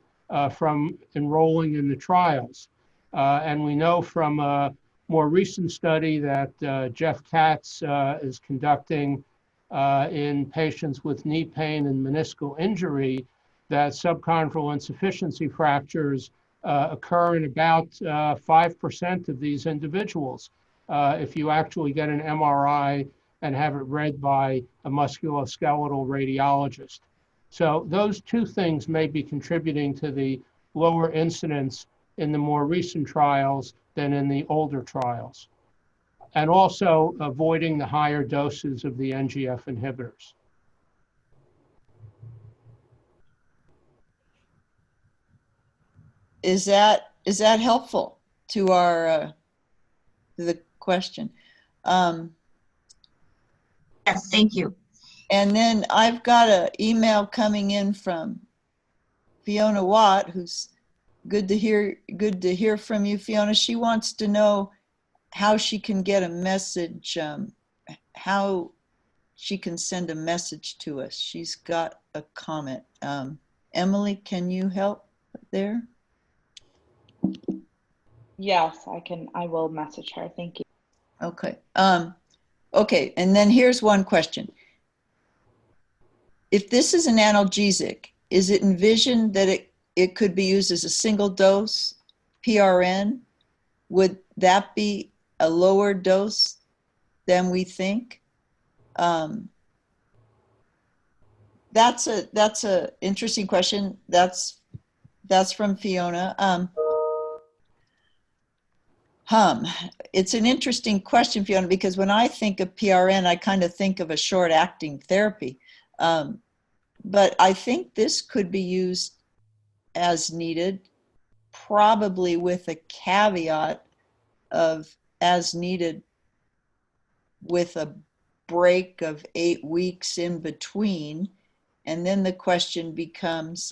from enrolling in the trials. And we know from a more recent study that Jeff Katz is conducting in patients with knee pain and meniscal injury that subchondral insufficiency fractures occur in about 5% of these individuals if you actually get an MRI and have it read by a musculoskeletal radiologist. So those two things may be contributing to the lower incidence in the more recent trials than in the older trials, and also avoiding the higher doses of the NGF inhibitors. Is that helpful to our the question? Yes, thank you. And then I've got an email coming in from Fiona Watt, who's good to hear from you, Fiona. She wants to know how she can get a message, how she can send a message to us. She's got a comment. Emily, can you help there? Yes, I will message her. Thank you. Okay. Okay, and then here's one question. If this is an analgesic, is it envisioned that it could be used as a single dose, PRN? Would that be a lower dose than we think? That's a interesting question. That's from Fiona. It's an interesting question, Fiona, because when I think of PRN, I kind of think of a short-acting therapy. But I think this could be used as needed, probably with a caveat of as needed with a break of 8 weeks in between. And then the question becomes,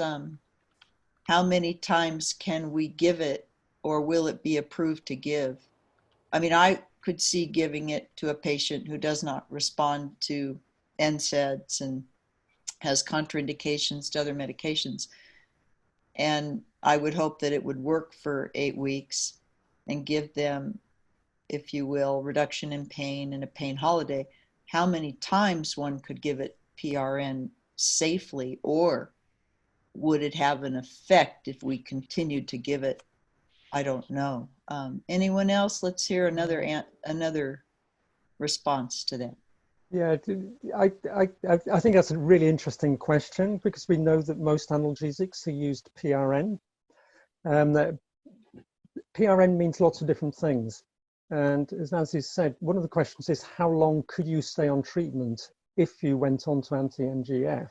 how many times can we give it, or will it be approved to give? I mean, I could see giving it to a patient who does not respond to NSAIDs and has contraindications to other medications. And I would hope that it would work for 8 weeks and give them, if you will, reduction in pain and a pain holiday. How many times one could give it PRN safely, or would it have an effect if we continued to give it? I don't know. Anyone else? Let's hear another response to that. Yeah, I think that's a really interesting question, because we know that most analgesics are used PRN. That PRN means lots of different things. And as Nancy said, one of the questions is, how long could you stay on treatment if you went on to anti-NGF?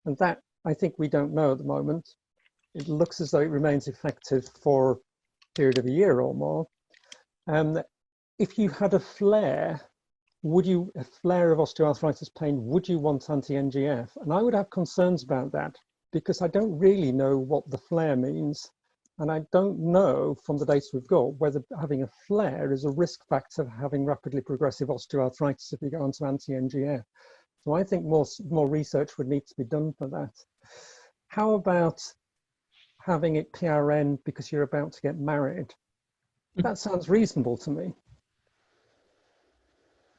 And that, I think we don't know at the moment. It looks as though it remains effective for a period of a year or more. If you had a flare, a flare of osteoarthritis pain, would you want anti-NGF? And I would have concerns about that, because I don't really know what the flare means. And I don't know from the data we've got whether having a flare is a risk factor for having rapidly progressive osteoarthritis if you go onto anti-NGF. So I think more research would need to be done for that. How about having it PRN because you're about to get married? That sounds reasonable to me.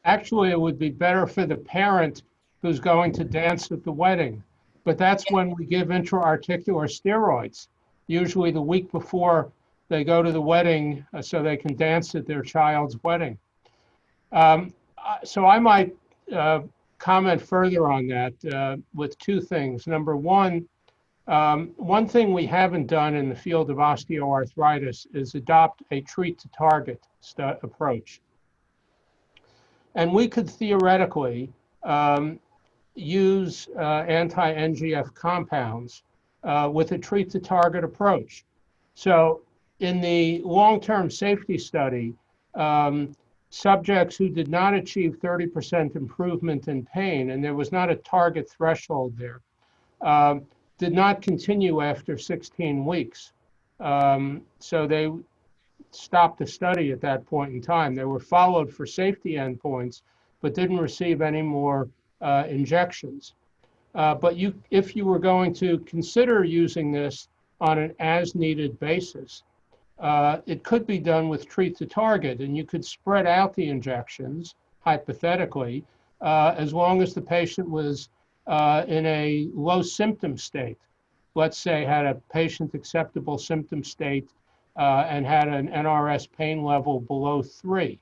Actually, it would be better for the parent who's going to dance at the wedding. But that's when we give intra-articular steroids, usually the week before they go to the wedding, so they can dance at their child's wedding. So I might comment further on that with two things. Number one, one thing we haven't done in the field of osteoarthritis is adopt a treat-to-target approach. And we could theoretically use anti-NGF compounds with a treat-to-target approach. So in the long-term safety study, subjects who did not achieve 30% improvement in pain, and there was not a target threshold there, did not continue after 16 weeks. So they stopped the study at that point in time. They were followed for safety endpoints, but didn't receive any more injections. But if you were going to consider using this on an as-needed basis, it could be done with treat-to-target, and you could spread out the injections, hypothetically, as long as the patient was in a low symptom state. Let's say had a patient acceptable symptom state and had an NRS pain level below 3.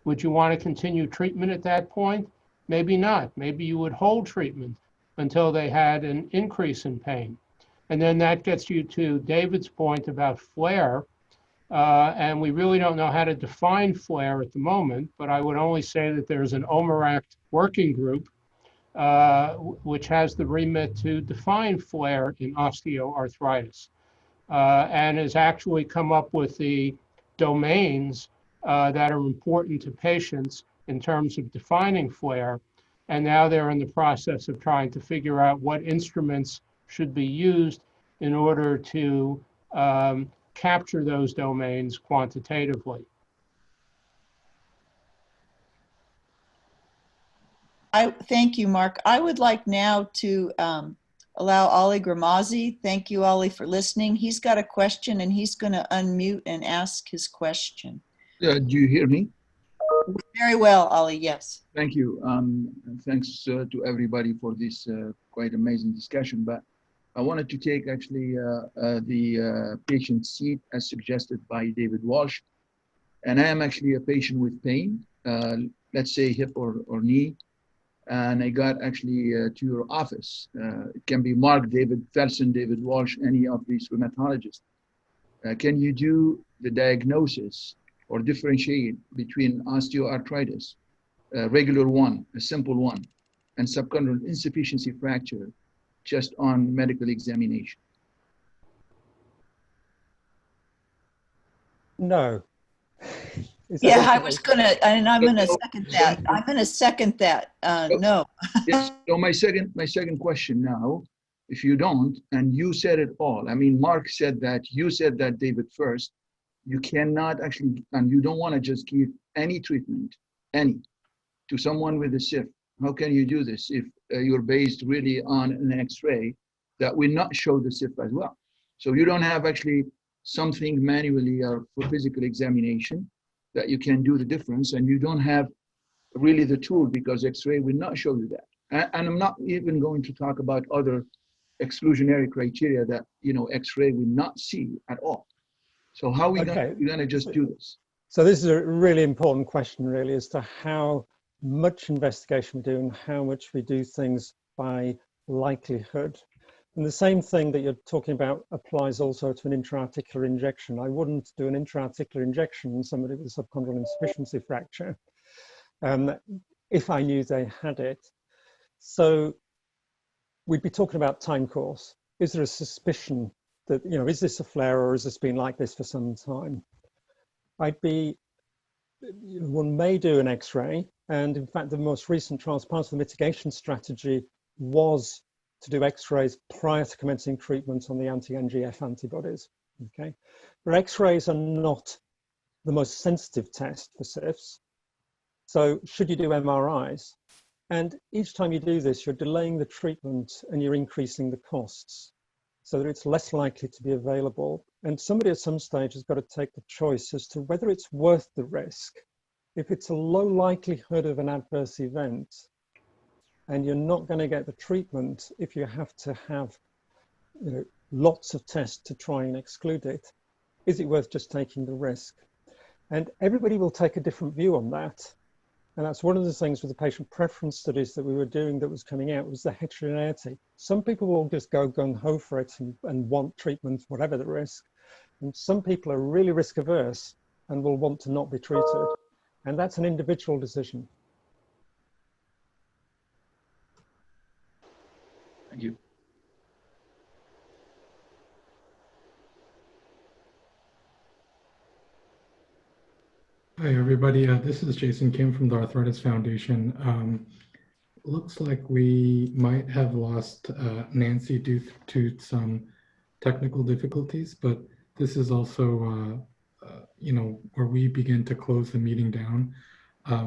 Would you want to continue treatment at that point? Maybe not. Maybe you would hold treatment until they had an increase in pain. And then that gets you to David's point about flare. And we really don't know how to define flare at the moment, but I would only say that there's an OMERACT working group which has the remit to define flare in osteoarthritis, and has actually come up with the domains that are important to patients in terms of defining flare. And now they're in the process of trying to figure out what instruments should be used in order to capture those domains quantitatively. Thank you, Mark. I would like now to allow Ollie Gramazzi. Thank you, Ollie, for listening. He's got a question and he's going to unmute and ask his question. Do you hear me? Very well, Ollie, yes. Thank you. Thanks to everybody for this quite amazing discussion. But I wanted to take actually the patient seat as suggested by David Walsh. And I am actually a patient with pain, let's say hip or knee. And I got actually to your office. It can be Mark, David Felsen, David Walsh, any of these rheumatologists. Can you do the diagnosis or differentiate between osteoarthritis, a regular one, a simple one, and subchondral insufficiency fracture just on medical examination? No. Yeah, I was gonna, and I'm gonna second that. I'm gonna second that. No. Yes. So my second question now, if you don't, and you said it all. I mean, Mark said that, you said that, David, first. You cannot actually, and you don't want to just give any treatment, to someone with a SIF. How can you do this if you're based really on an X-ray that will not show the SIF as well? So you don't have actually something manually or for physical examination that you can do the difference, and you don't have really the tool because X-ray will not show you that. And I'm not even going to talk about other exclusionary criteria that X-ray will not see at all. So how are we going to just do this? So this is a really important question, really, as to how much investigation we do and how much we do things by likelihood. And the same thing that you're talking about applies also to an intra-articular injection. I wouldn't do an intra-articular injection in somebody with a subchondral insufficiency fracture if I knew they had it. So we'd be talking about time course. Is there a suspicion that, is this a flare or has this been like this for some time? One may do an X-ray, and in fact, the most recent trials, part of the mitigation strategy was to do X-rays prior to commencing treatment on the anti-NGF antibodies, okay? But X-rays are not the most sensitive test for SIFs. So should you do MRIs? And each time you do this, you're delaying the treatment and you're increasing the costs so that it's less likely to be available. And somebody at some stage has got to take the choice as to whether it's worth the risk. If it's a low likelihood of an adverse event, and you're not going to get the treatment if you have to have lots of tests to try and exclude it, is it worth just taking the risk? And everybody will take a different view on that. And that's one of the things with the patient preference studies that we were doing that was coming out, was the heterogeneity. Some people will just go gung-ho for it and want treatment, whatever the risk. And some people are really risk averse and will want to not be treated. And that's an individual decision. Thank you. Hi, everybody. This is Jason Kim from the Arthritis Foundation. Looks like we might have lost Nancy due to some technical difficulties, but this is also, where we begin to close the meeting down.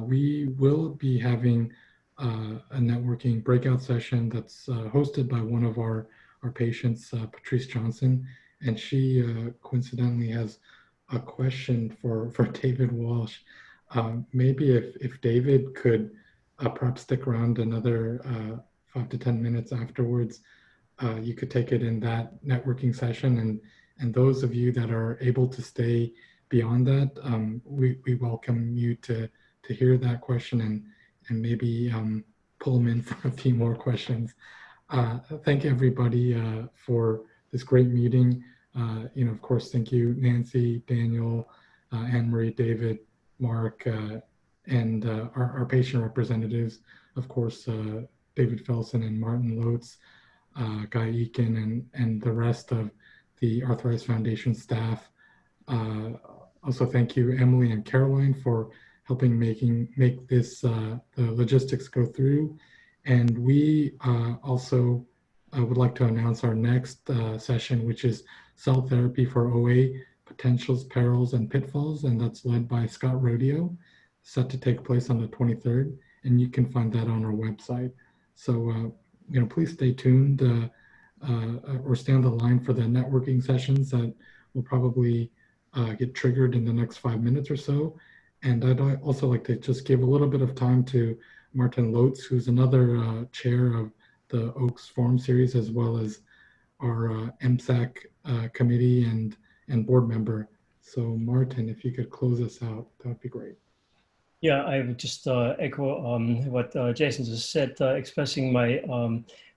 We will be having a networking breakout session that's hosted by one of our patients, Patrice Johnson, and she coincidentally has a question for David Walsh. Maybe if David could perhaps stick around another 5 to 10 minutes afterwards, you could take it in that networking session. And those of you that are able to stay beyond that, we welcome you to hear that question and maybe pull them in for a few more questions. Thank everybody for this great meeting. Of course, thank you, Nancy, Daniel, Anne-Marie, David, Mark, and our patient representatives, of course, David Felsen and Martin Lotz, Guy Eakin, and the rest of the Arthritis Foundation staff. Also, thank you, Emily and Caroline, for helping make this the logistics go through. And we also would like to announce our next session, which is Cell Therapy for OA, Potentials, Perils, and Pitfalls, and that's led by Scott Rodeo, set to take place on the 23rd, and you can find that on our website. So, please stay tuned or stay on the line for the networking sessions that will probably get triggered in the next 5 minutes or so. And I'd also like to just give a little bit of time to Martin Lotz, who's another chair of the OACS Forum Series, as well as our MSAC committee and board member. So Martin, if you could close us out, that would be great. Yeah, I would just echo what Jason just said, expressing my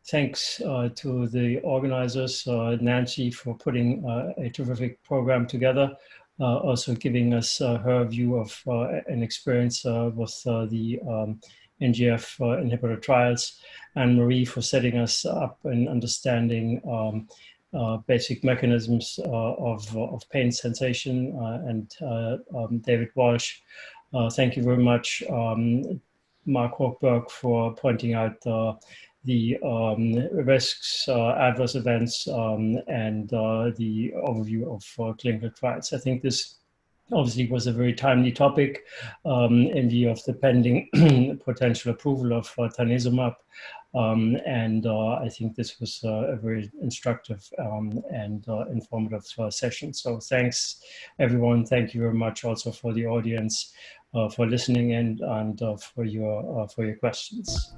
thanks to the organizers, Nancy, for putting a terrific program together, also giving us her view of an experience with the NGF inhibitor trials, and Marie for setting us up in understanding basic mechanisms of pain sensation, and David Walsh. Thank you very much, Mark Hochberg, for pointing out the risks, adverse events, and the overview of clinical trials. I think this obviously was a very timely topic in view of the pending potential approval of Tanezumab. And I think this was a very instructive and informative session. So thanks, everyone. Thank you very much also for the audience for listening in and for your questions.